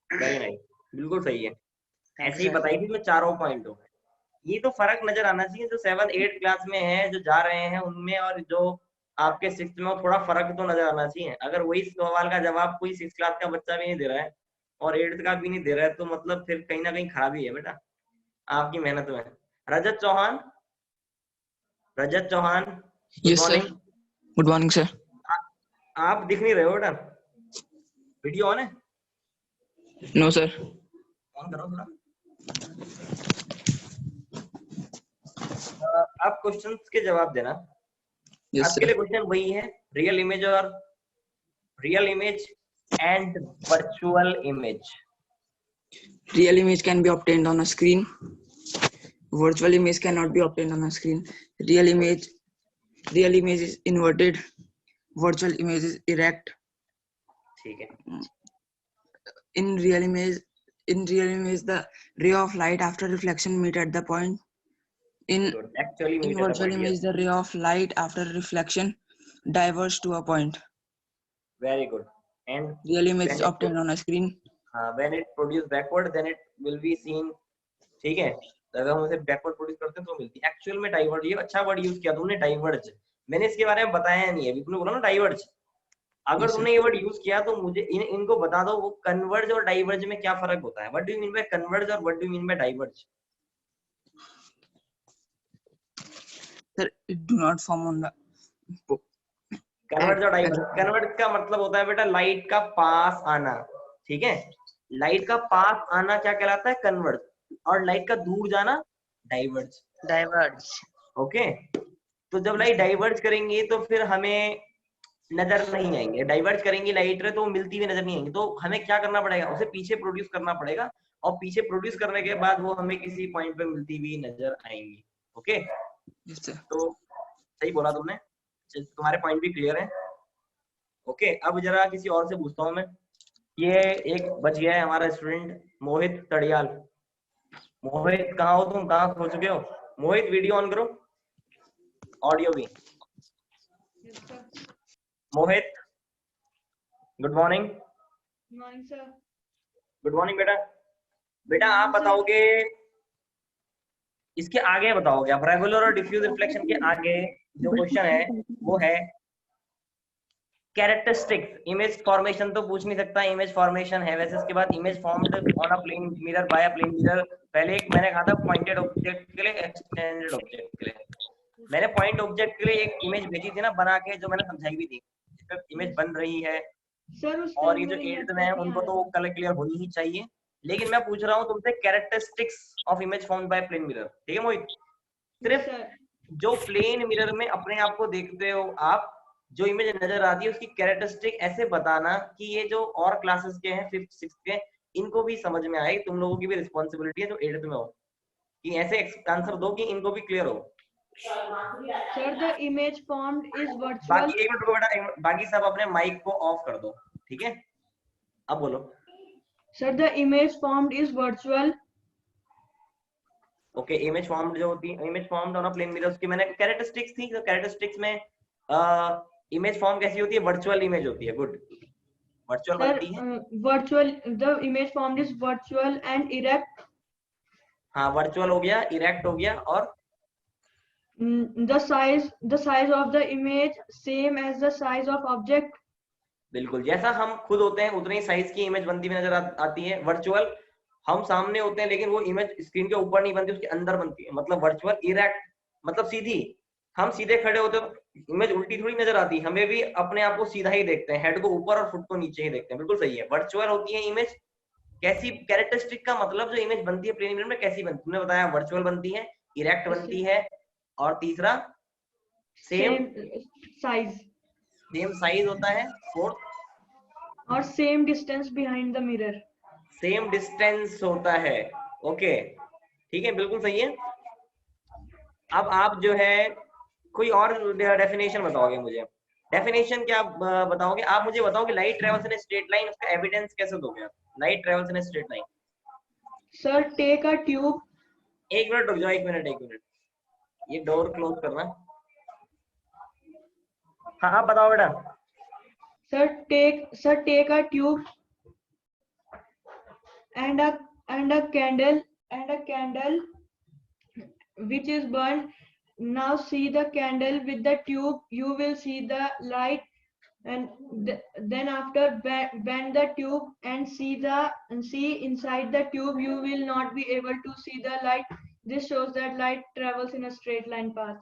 B: very nice, बिल्कुल सही है। ऐसे ही बताई थी मैं चारों पॉइंटों में। ये तो फर्क नजर आना चाहिए, जो 7-8 क्लास में है, जो जा रहे हैं उनमें, और जो आपके 6th में, थोड़ा फर्क तो नजर आना चाहिए। अगर वही सवाल का जवाब कोई 6th क्लास का बच्चा भी नहीं दे रहा है और 8th का भी नहीं दे रहा है, तो मतलब फिर कहीं ना कहीं खराबी है बेटा आपकी मेहनत में। Rajat Chauhan, good morning.
I: Good morning sir.
B: आप दिख नहीं रहे हो बेटा, वीडियो ऑन है?
I: No sir.
B: ऑन करो थोड़ा। आप क्वेश्चंस के जवाब देना। आपके लिए क्वेश्चन वही है, real image and virtual image.
I: Real image can be obtained on a screen. Virtual image cannot be obtained on a screen. Real image is inverted. Virtual image is erect.
B: ठीक है।
I: In real image, the ray of light after reflection meet at the point. In virtual image, the ray of light after reflection diverges to a point.
B: Very good. And
I: real image is obtained on a screen.
B: When it produces backward, then it will be seen. ठीक है, अगर हम उसे backward produce करते हैं तो मिलती है। एक्चुअल में डाइवर्ज, ये अच्छा वर्ड यूज किया तुमने, डाइवर्ज। मैंने इसके बारे में बताया नहीं, अभी तुमने बोला ना डाइवर्ज। अगर तुमने ये वर्ड यूज किया तो मुझे इनको बता दो, वो कन्वर्ज और डाइवर्ज में क्या फर्क होता है। What do you mean by converge और what do you mean by diverge?
I: Sir, it do not form on the
B: converge और डाइवर्ज। कन्वर्ज का मतलब होता है बेटा लाइट का पास आना, ठीक है। लाइट का पास आना क्या कहलाता है? कन्वर्ज। और लाइट का दूर जाना डाइवर्ज। ओके, तो जब लाइट डाइवर्ज करेंगे तो फिर हमें नजर नहीं आएंगे, डाइवर्ज करेंगी लाइट रे तो मिलती हुई नजर नहीं आएंगी। तो हमें क्या करना पड़ेगा? उसे पीछे प्रोड्यूस करना पड़ेगा, और पीछे प्रोड्यूस करने के बाद वो हमें किसी पॉइंट पे मिलती हुई नजर आएंगी। ओके, तो सही बोला तुमने, तुम्हारे पॉइंट भी क्लियर है। ओके, अब जरा किसी और से पूछता हूँ मैं। ये एक बच गया है हमारा स्टूडेंट मोहित तड़ियाल। मोहित कहाँ हो तुम, कहाँ खो चुके हो? मोहित वीडियो ऑन करो, ऑडियो भी। Mohit good morning.
C: Morning sir.
B: Good morning बेटा। बेटा आप बताओगे, इसके आगे बताओगे आप, रेगुलर और डिफ्यूज रिफ्लेक्शन के आगे जो क्वेश्चन है वो है कैरेक्टरिस्टिक्स। इमेज फॉर्मेशन तो पूछ नहीं सकता, इमेज फॉर्मेशन है वैसे। इसके बाद image formed on a plane mirror by a plane mirror. पहले एक मैंने कहा था पॉइंटेड ऑब्जेक्ट के लिए, एक्सटेंडेड ऑब्जेक्ट के लिए। मैंने पॉइंट ऑब्जेक्ट के लिए एक इमेज भेजी थी ना बना के, जो मैंने समझाई भी थी, जिस पे इमेज बन रही है।
C: सर उस
B: और
C: टाइम
B: ये जो
C: मेरे
B: 8th में है उनको तो कलर क्लियर होनी ही चाहिए। लेकिन मैं पूछ रहा हूँ तुमसे characteristics of image formed by plane mirror, ठीक है मोहित? सिर्फ जो प्लेन मिरर में अपने आप को देखते हो आप, जो इमेज नजर आती है उसकी कैरेक्टरिस्टिक ऐसे बताना कि ये जो और क्लासेस के हैं 5th 6th के, इनको भी समझ में आए। तुम लोगों की भी रिस्पॉन्सिबिलिटी है जो 8th में हो, कि ऐसे आंसर दो कि इनको भी क्लियर हो।
C: Sir the image formed is virtual.
B: बाकी एक मिनट रुको बेटा, बाकी सब अपने माइक को ऑफ कर दो, ठीक है? अब बोलो।
C: Sir the image formed is virtual.
B: Okay, image formed जो होती है, image formed on a plane mirror, उसकी मैंने कैरेक्टरिस्टिक्स थी। तो कैरेक्टरिस्टिक्स में इमेज फॉर्म कैसी होती है? वर्चुअल इमेज होती है। गुड, वर्चुअल बनती है।
C: Virtual, the image formed is virtual and erect.
B: हाँ, वर्चुअल हो गया, इरेक्ट हो गया, और
C: the size of the image same as the size of object।
B: बिल्कुल, जैसा हम खुद होते हैं उतनी साइज की इमेज बनती हुई नजर आती है। वर्चुअल, हम सामने होते हैं लेकिन वो इमेज स्क्रीन के ऊपर नहीं बनती, उसके अंदर बनती है, मतलब वर्चुअल। इरेक्ट मतलब सीधी, हम सीधे खड़े होते हैं, इमेज उल्टी थोड़ी नजर आती है, हमें भी अपने आप को सीधा ही देखते हैं, हेड को ऊपर और फुट को नीचे ही देखते हैं। बिल्कुल सही है, वर्चुअल होती है इमेज। कैसी? कैरेक्टरिस्टिक का मतलब जो इमेज बनती है प्लेन मिरर में कैसी बनती है, तुमने बताया वर्चुअल बनती है, इरेक्ट बनती है, और तीसरा सेम
C: साइज,
B: सेम साइज होता है, फोर्थ
C: और same distance behind the mirror.
B: Same distance होता है। ओके, ठीक है, बिल्कुल सही है। अब आप जो है कोई और डेफिनेशन बताओगे मुझे? डेफिनेशन क्या बताओगे आप? मुझे बताओ कि light travels in straight line, उसका एविडेंस कैसे दोगे आप? Light travels in straight line.
C: Sir take a tube.
B: एक मिनट रुक जाओ, एक मिनट, ये डोर क्लोज करना। हाँ आप बताओ बेटा।
C: Sir, take a tube and a candle which is burned. Now see the candle with the tube. You will see the light, and then after bend the tube and see inside the tube. You will not be able to see the light. This shows that light travels in a straight line path.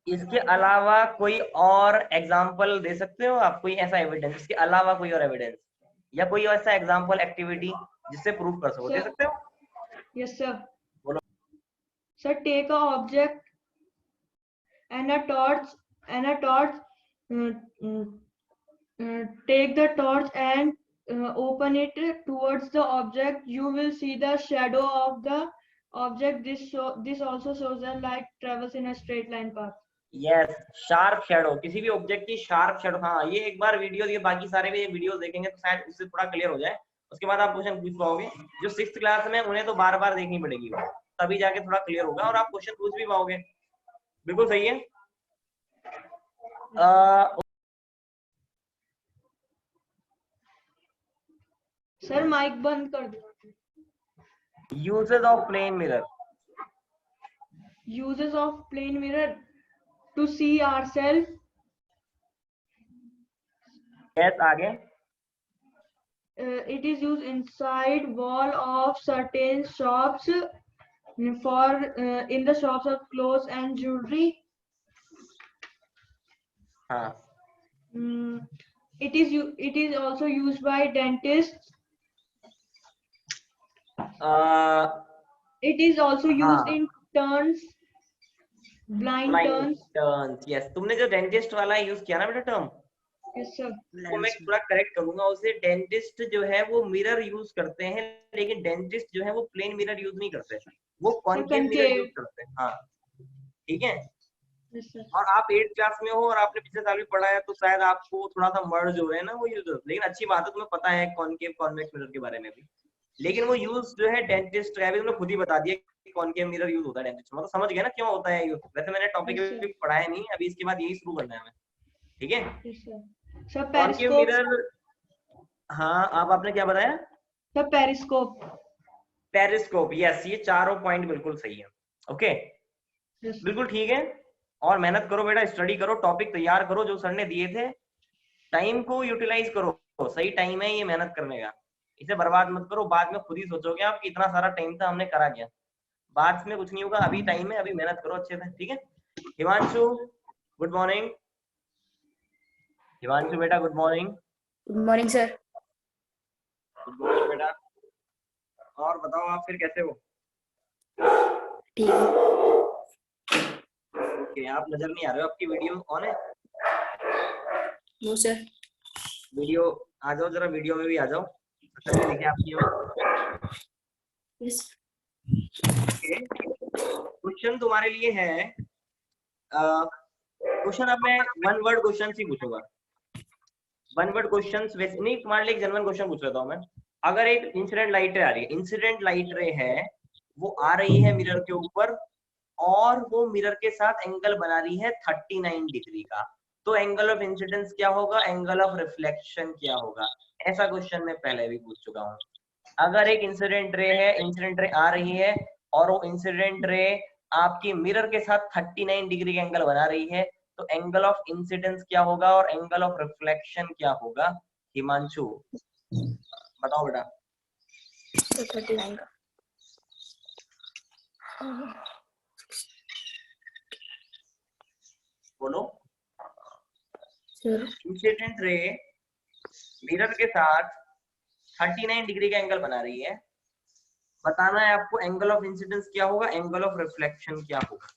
B: इसके अलावा कोई और example दे सकते हो आप? कोई ऐसा evidence, इसके अलावा कोई और एविडेंस या कोई ऐसा एग्जांपल एक्टिविटी जिससे प्रूव कर सको, दे सकते हो?
C: Yes sir.
B: बोलो।
C: Sir, take a object and a torch take the torch and open it towards the object. You will see the shadow of the object. This also shows that light travels in a straight line path.
B: Yes, sharp shadow, किसी भी object की sharp shadow. हाँ, ये एक बार video, ये बाकी सारे भी वीडियोस देखेंगे तो शायद उससे थोड़ा क्लियर हो जाए। उसके बाद आप क्वेश्चन पूछ पाओगे। जो 6th क्लास में उन्हें तो बार बार देखनी पड़ेगी, तभी जाके थोड़ा क्लियर होगा और आप क्वेश्चन पूछ भी पाओगे। बिल्कुल सही है।
C: सर माइक बंद कर दो।
B: Uses of plane mirror.
C: Uses of plane mirror to see ourselves.
B: Yes, आगे।
C: It is used inside wall of certain shops for in the shops of clothes and jewelry.
B: हाँ।
C: It is also used by dentists. It is also used in turns, blind turns.
B: Yes, तुमने जो dentist वाला use किया ना बेटा term,
C: Yes sir.
B: तो मैं थोड़ा करेक्ट करूंगा उसे। डेंटिस्ट जो है वो मिरर यूज करते हैं, लेकिन डेंटिस्ट जो है वो प्लेन मिरर यूज नहीं करते, वो कॉन्केव मिरर यूज करते हैं। हाँ, ठीक है। और आप 8th क्लास में हो और आपने पिछले साल भी पढ़ा है, तो शायद आपको थोड़ा सा मर्ज हो रहे हैं ना वो यूज। लेकिन अच्छी बात है, तुम्हें पता है कॉनकेव कॉन्वेक्स मिरर के बारे में भी। लेकिन वो यूज जो है डेंटिस्ट का भी तुमने खुद ही बता दिया कि कॉनकेव मिरर यूज होता है डेंटिस्ट में, तो समझ गए ना क्यों होता है यूज। वैसे मैंने टॉपिक भी पढ़ाया नहीं, अभी इसके बाद यही शुरू करना है हमें, ठीक है।
A: सर
B: कॉनकेव मिरर, हाँ आप आपने क्या बताया?
A: Sir periscope.
B: पेरिस्कोप, यस, ये चारों पॉइंट बिल्कुल सही है। ओके, बिल्कुल ठीक है। और मेहनत करो बेटा, स्टडी करो, टॉपिक तैयार करो जो सर ने दिए थे, टाइम को यूटिलाइज करो, सही टाइम है ये मेहनत करने का, इसे बर्बाद मत करो। बाद में खुद ही सोचोगे आप कि इतना सारा टाइम था, हमने करा क्या। बाद में कुछ नहीं होगा, अभी टाइम है, अभी मेहनत करो अच्छे से, ठीक है। Himanshu, good morning. हिमांशु बेटा, good morning.
G: Good morning sir.
B: Good morning बेटा। और बताओ आप फिर कैसे हो?
G: ठीक है।
B: ओके, आप नजर नहीं आ रहे हो, आपकी वीडियो ऑन है?
G: No sir.
B: वीडियो आ जाओ जरा, वीडियो में भी आ जाओ, तभी दिखे आपकी
G: यस।
B: क्वेश्चन तुम्हारे लिए है, क्वेश्चन अब मैं वन वर्ड क्वेश्चन ही पूछूंगा। वन वर्ड क्वेश्चन वैसे नहीं, तुम्हारे लिए एक जनरल क्वेश्चन पूछ लेता हूँ मैं। अगर एक इंसिडेंट लाइट रे आ रही है, इंसिडेंट लाइट रे है, वो आ रही है मिरर के ऊपर और वो मिरर के साथ एंगल बना रही है 39 डिग्री का, तो एंगल ऑफ इंसिडेंस क्या होगा, एंगल ऑफ रिफ्लेक्शन क्या होगा? ऐसा क्वेश्चन मैं पहले भी पूछ चुका हूँ। अगर एक इंसिडेंट रे है, इंसिडेंट रे आ रही है और वो इंसिडेंट रे आपकी मिरर के साथ 39 डिग्री का एंगल बना रही है, तो एंगल ऑफ इंसिडेंस क्या होगा और एंगल ऑफ रिफ्लेक्शन क्या होगा? हिमांशु बताओ बेटा।
G: 39 का
B: बोलो।
G: सर।
B: इंसिडेंट रे मिरर के साथ 39 डिग्री का एंगल बना रही है, बताना है आपको एंगल ऑफ इंसिडेंस क्या होगा, एंगल ऑफ रिफ्लेक्शन क्या होगा।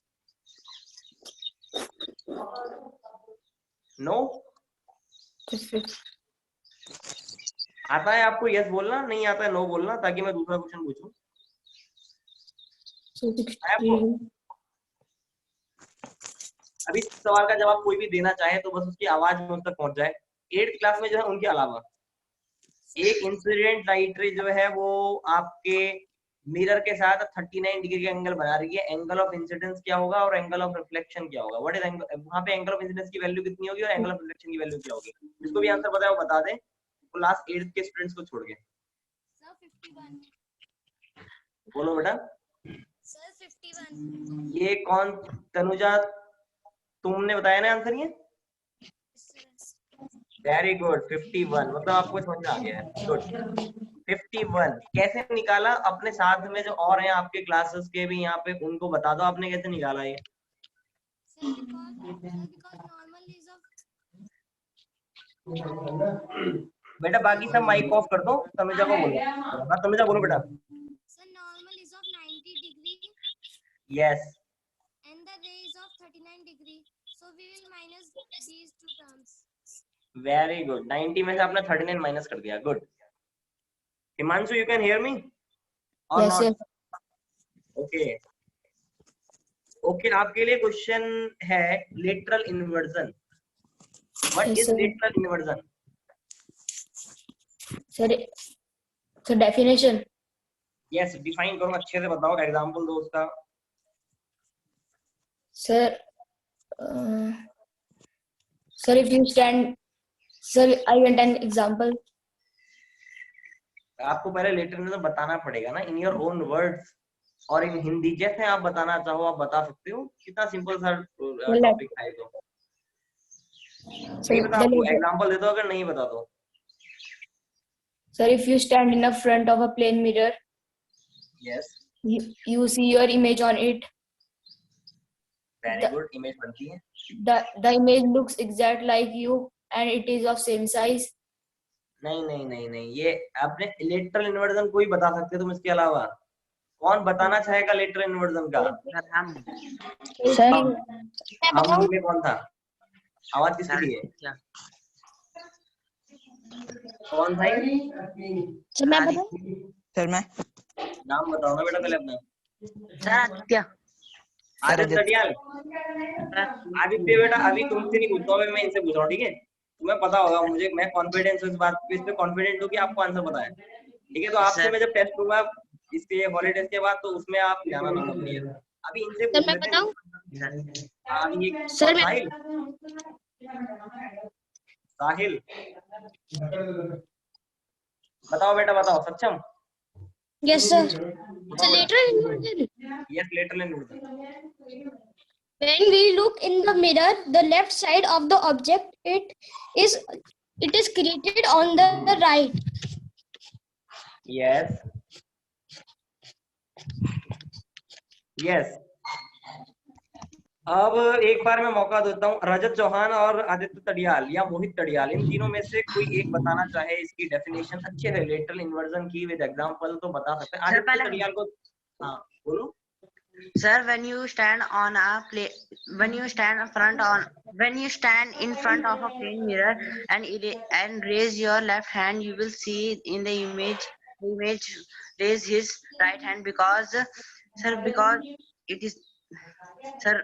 B: नो आता है आपको? यस बोलना, नहीं आता है नो बोलना, ताकि मैं दूसरा क्वेश्चन पूछूं। अभी इस सवाल का जवाब कोई भी देना चाहे तो बस उसकी आवाज मुझ तक पहुंच जाए। 8th क्लास में जो है उनके अलावा एक इंसिडेंट लाइट रे जो है वो आपके मिरर के साथ 39 डिग्री का एंगल बना रही है, एंगल ऑफ इंसिडेंस क्या होगा और एंगल ऑफ रिफ्लेक्शन क्या होगा? व्हाट इज एंगल, वहां पे एंगल ऑफ इंसिडेंस की वैल्यू कितनी होगी और एंगल ऑफ रिफ्लेक्शन की वैल्यू क्या होगी? जिसको भी आंसर पता है वो बता दें, तो लास्ट 8th के स्टूडेंट्स को छोड़ के।
D: सर 51।
B: बोलो बेटा।
D: सर 51।
B: ये कौन? तनुजा तुमने बताया ना आंसर ये? वेरी गुड, 51, मतलब आपको समझ में आ गया है। गुड। 51 कैसे निकाला? अपने साथ में जो और हैं आपके क्लासेस के भी यहाँ पे, उनको बता दो आपने कैसे निकाला ये। बेटा बाकी सब माइक ऑफ कर दो, तनुजा को बोलो। हाँ तनुजा बोलो बेटा।
D: Sir, normal is of 90 degree
B: yes,
D: and the ray is of 39 degree. So we will minus these two terms.
B: Very good. 90 में से आपने 39 माइनस कर दिया। Good. Himanshu, you can hear me और
G: Yes,
B: नॉट? ओके ओके, आपके लिए question है lateral inversion. What
G: Yes,
B: is
G: sir.
B: Lateral inversion?
G: Sir definition.
B: Yes, define करो, अच्छे से बताओ, एग्जांपल दो उसका।
G: Sir sir if you stand, sir I want an example.
B: आपको पहले लेटर में तो बताना पड़ेगा ना, इन योर ओन वर्ड्स और इन हिंदी, जैसे आप बताना चाहो आप बता सकते हो। कितना सिंपल सा टॉपिक है तो। नहीं बता, आपको एग्जांपल दे दो, अगर नहीं बता दो।
G: Sir, if you stand in the front of a plane mirror,
B: yes,
G: you see your image on it.
B: Very good, image बनती है।
G: The image looks exact like you and it is of same size.
B: नहीं नहीं नहीं नहीं, ये आपने lateral inversion कोई बता सकते तुम, इसके अलावा कौन बताना चाहेगा लेटरल इन्वर्जन का?
G: सर
B: हम में कौन था? आवाज किसकी दी है? कौन था ये?
G: सर मैं बताऊं?
I: सर मैं
B: नाम बताओ ना बेटा पहले अपना।
E: सर आदित्य।
B: आदित्य तटियाल, आदित्य बेटा अभी तुमसे नहीं पूछता हूँ, मैं इनसे पूछ रहा हूँ, ठीक है? तुम्हें पता होगा, मुझे मैं कॉन्फिडेंस इस बात पे, इस पे कॉन्फिडेंट हूँ कि आपको आंसर पता है, ठीक है? तो आपसे मैं जब टेस्ट लूंगा इसके हॉलीडेज के बाद, तो उसमें आप ध्यान रखना अपनी। अभी इनसे
D: सर
B: पूछ
D: मैं
B: लेते हैं।
D: बताऊं?
B: अभी
D: सर मैं
B: साहिल, साहिल बताओ बेटा, बताओ। सक्षम?
D: yes sir. It's a
B: बताओ बेटा।
D: lateral inversion.
B: Yes, lateral inversion.
D: When we look in the mirror, the left side of the object it is created on the right.
B: Yes yes. अब एक बार मैं मौका देता हूँ, रजत चौहान और आदित्य तड़ियाल या मोहित तड़ियाल, इन तीनों में से कोई एक बताना चाहे इसकी डेफिनेशन अच्छे से लेटरल इन्वर्जन की विद एग्जांपल, तो बता सकते हैं। आदित्य तड़ियाल को। हाँ बोलो।
E: Sir, when you stand in front of a plane mirror and raise your left hand, you will see in the image raise his right hand because it is sir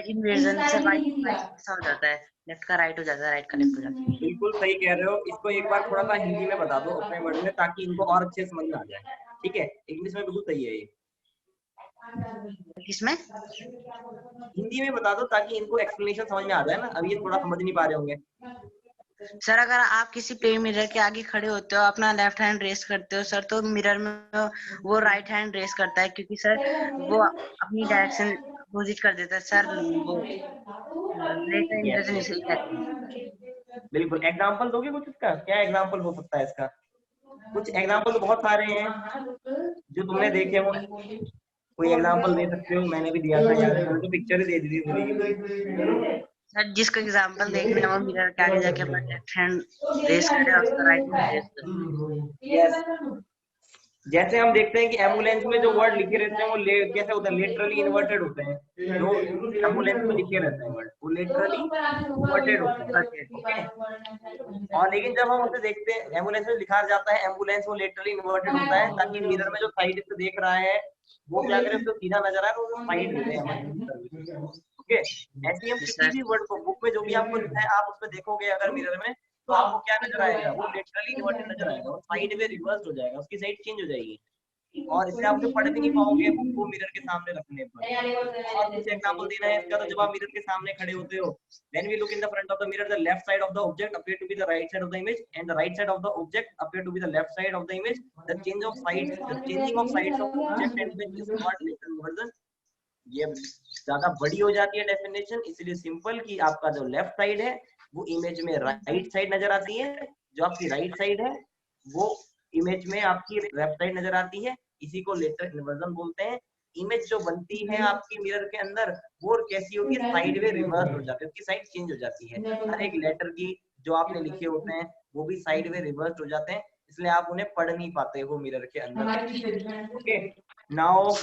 E: inversion से right हो जाता है, left का right हो जाता है, right का left हो जाता है।
B: बिल्कुल सही कह रहे हो। इसको एक बार थोड़ा सा हिंदी में बता दो अपने वर्ड में, ताकि इनको और अच्छे समझ में आ जाए, ठीक है? इंग्लिश में बिल्कुल सही है ये।
E: किसमें?
B: हिंदी में बता दो ताकि इनको एक्सप्लेनेशन समझ में आ जाए ना, अभी ये थोड़ा समझ नहीं पा रहे होंगे।
E: सर अगर आप किसी प्लेन मिरर के आगे खड़े होते हो, अपना लेफ्ट हैंड रेस करते हो सर, तो मिरर में वो राइट हैंड रेस करता है, क्योंकि सर वो अपनी डायरेक्शन अपोजिट कर देता है सर। वो लेटरल इन्वर्जन इसे कहते हैं।
B: बिल्कुल। एग्जांपल दोगे कुछ इसका? क्या एग्जांपल हो सकता है इसका? कुछ एग्जांपल तो बहुत सारे हैं जो तुमने देखे हो, कोई एग्जांपल दे सकते हो? मैंने भी दिया था यार, मैंने तो पिक्चर ही दे दी थी पूरी।
E: सर जिसको एग्जांपल देखना है वो मिरर के आगे जाके अपना लेफ्ट हैंड रेस करे और उसका राइट हैंड रेस करे।
B: यस। जैसे हम देखते हैं कि एम्बुलेंस में जो वर्ड लिखे रहते हैं वो कैसे होते हैं? लेटरली इन्वर्टेड होते हैं। जो एम्बुलेंस में लिखे रहते हैं वर्ड, वो लेटरली इन्वर्टेड होते हैं, ओके? और लेकिन जब हम उसे देखते हैं, एम्बुलेंस में लिखा जाता है एम्बुलेंस, वो लेटरली इन्वर्टेड होता है, ताकि मिरर में जो साइड से देख रहा है वो क्या करे, उसको सीधा नजर आए, वो साइड में दे, ओके? ऐसे हम किसी भी वर्ड को बुक में जो भी आपको लिखा है, आप उसमें देखोगे अगर मिरर में, तो आपको क्या नजर आएगा? वो लिटरली इन्वर्टेड नजर आएगा, वो साइड में रिवर्स हो जाएगा, उसकी साइड चेंज हो जाएगी, और इससे आप पढ़ भी नहीं पाओगे बुक को मिरर के सामने रखने पर। और कुछ एग्जांपल देना है इसका, तो जब आप मिरर के सामने खड़े होते हो, when we look in the front of the mirror, the left side of the object appear to be the right side of the image, and the right side of the object appear to be the left side of the image. The changing of sides of object and image is called lateral inversion. ये ज्यादा बड़ी हो जाती है definition, इसलिए simple कि आपका जो लेफ्ट साइड है वो इमेज में राइट साइड नजर आती है, जो आपकी राइट साइड है वो इमेज में आपकी लेफ्ट साइड नजर आती है, इसी को लेटरल इन्वर्जन बोलते हैं। इमेज जो बनती है आपकी मिरर के अंदर वो कैसी होगी? साइड में रिवर्स हो जाती है, उसकी साइड चेंज हो जाती है। हर एक लेटर की जो आपने लिखे होते हैं वो भी साइड में रिवर्स हो जाते हैं, इसलिए आप उन्हें पढ़ नहीं पाते हो मिरर के अंदर, ओके? नाउ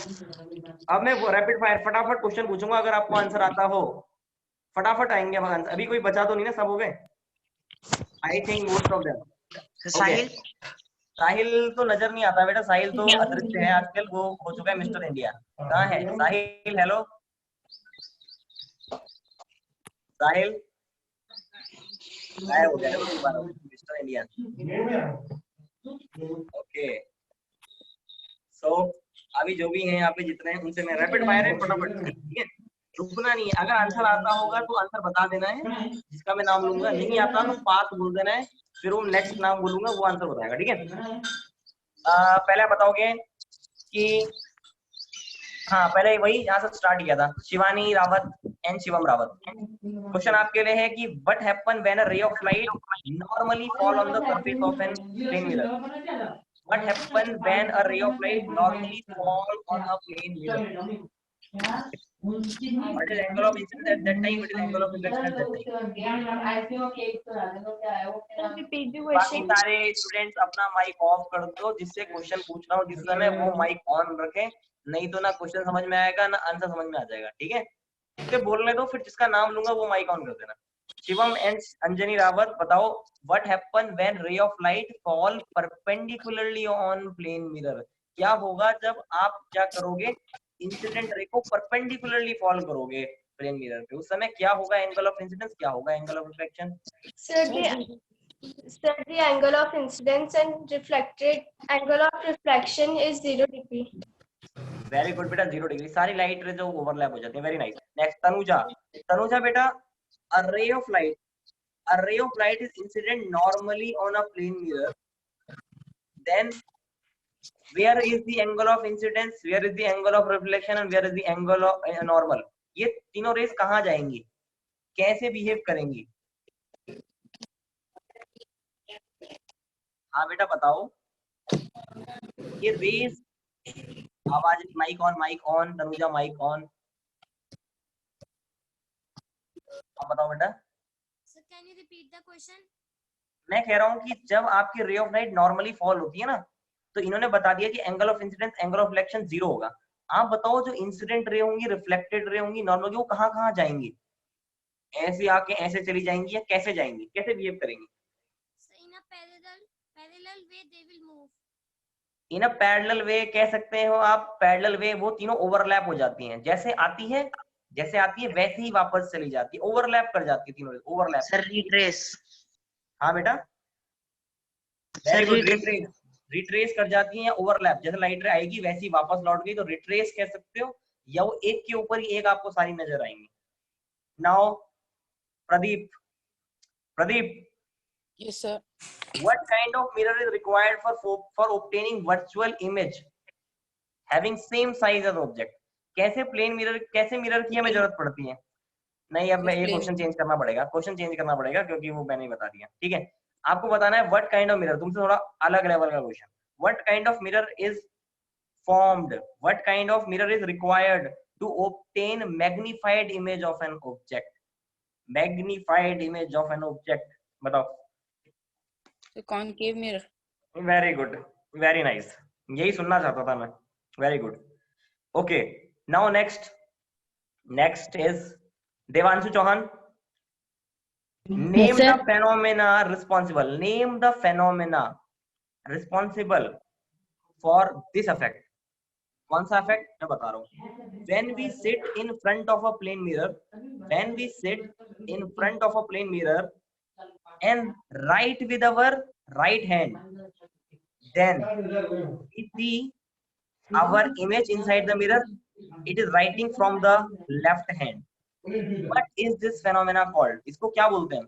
B: अब मैं रैपिड फायर फटाफट क्वेश्चन पूछूंगा, अगर आपको आंसर आता हो फटाफट आएंगे आंसर। अभी कोई बचा तो नहीं ना? सब हो गए I think, most of them. Sahil तो नजर नहीं आता बेटा, साहिल तो अदृश्य है आजकल, वो हो चुका है मिस्टर इंडिया। कहाँ है साहिल? हेलो साहिल, गायब हो गया मिस्टर इंडिया, ओके? सो अभी जो भी हैं यहाँ पे जितने हैं उनसे मैं रैपिड फायर है, फटाफट, ठीक है? रुकना नहीं है। अगर आंसर आता होगा तो आंसर बता देना है, जिसका मैं नाम लूंगा। नहीं आता तो पास बोल देना है, फिर वो नेक्स्ट नाम बोलूंगा, वो आंसर बताएगा, ठीक है? पहले बताओगे कि हाँ, पहले वही यहाँ से स्टार्ट किया था, शिवानी रावत एंड शिवम रावत। क्वेश्चन आपके लिए है कि what happen when a ray of light normally fall on the surface of an plane mirror? What happen when a ray of light normally fall on a plane mirror? What is angle of incidence at that time? What is angle of reflection at that time? बाकी सारे students अपना mic off कर दो, जिससे question पूछ रहा हूँ जिस समय वो माइक ऑन रखें, नहीं तो ना क्वेश्चन समझ में आएगा ना आंसर समझ में आ जाएगा, ठीक है? इसे बोलने दो, फिर जिसका नाम लूंगा वो माइक ऑन कर देना। शिवम एंड अंजनी रावत बताओ, what happen when ray of light fall perpendicularly on plane mirror? क्या होगा जब आप क्या करोगे, इंसिडेंट रे को परपेंडिकुलरली फॉल करोगे प्लेन मिरर पे, उस समय क्या होगा एंगल ऑफ इंसिडेंस, क्या होगा angle of reflection?
J: Sir, the angle of incidence and reflected angle of reflection is 0 degree.
B: Very good बेटा, 0 डिग्री, सारी लाइट रे जो ओवरलैप हो जाती है। Very nice. Next Tanuja. Tanuja बेटा, a ray of light is incident normally on a plane mirror, then where is the angle of incidence, where is the angle of reflection and where is the angle of normal? ये तीनों race कहाँ जाएंगी, कैसे behave करेंगी? हाँ बेटा बताओ। ये रेस, आवाज, mic on Tanuja, mic on. आप बताओ बेटा।
D: Sir, can you repeat the question?
B: मैं कह रहा हूँ कि जब आपकी रे ऑफ लाइट नॉर्मली फॉल होती है ना, तो इन्होंने बता दिया कि angle of incidence, angle of reflection 0 होगा। आप बताओ जो इंसिडेंट रे होंगी, रिफ्लेक्टेड रे होंगी, नॉर्मल, वो कहाँ कहाँ जाएंगी? ऐसे आके ऐसे चली जाएंगी या कैसे जाएंगी, कैसे बिहेव करेंगी?
D: So in a parallel way they will move.
B: In a parallel way कह सकते हो आप, पैरेलल वे, वो तीनों ओवरलैप हो जाती हैं, जैसे आती है वैसे ही वापस चली जाती है, ओवरलैप कर जाती है तीनों, ओवरलैप।
E: Sir retrace.
B: हाँ बेटा, वेरी गुड, रिट्रेस कर जाती है या ओवरलैप, जैसे लाइट रे आएगी वैसी वापस लौट गई तो रिट्रेस कह सकते हो, या वो एक के ऊपर ही एक आपको सारी नजर आएंगी। Now Pradeep.
F: Yes, sir.
B: What kind of mirror is required for obtaining virtual image having same size as object? कैसे मिरर की हमें जरूरत पड़ती है? नहीं, अब मैं ये क्वेश्चन चेंज करना पड़ेगा क्योंकि वो मैंने बता दिया। ठीक है, आपको बताना है व्हाट काइंड ऑफ मिरर, तुमसे थोड़ा अलग लेवल का question. What kind of mirror is formed, what kind of mirror is required to obtain magnified image of an object? बताओ।
F: The concave mirror.
B: Very good, very nice, यही सुनना चाहता था मैं। Very good. Okay, now next is Devanshu Chauhan. Name the phenomena responsible for this effect. कौन सा effect मैं बता रहा हूँ। When we sit in front of a plane mirror and write with our right hand, then we see our image inside the mirror. It is writing from the left hand. What is this phenomena called? इसको क्या बोलते हैं?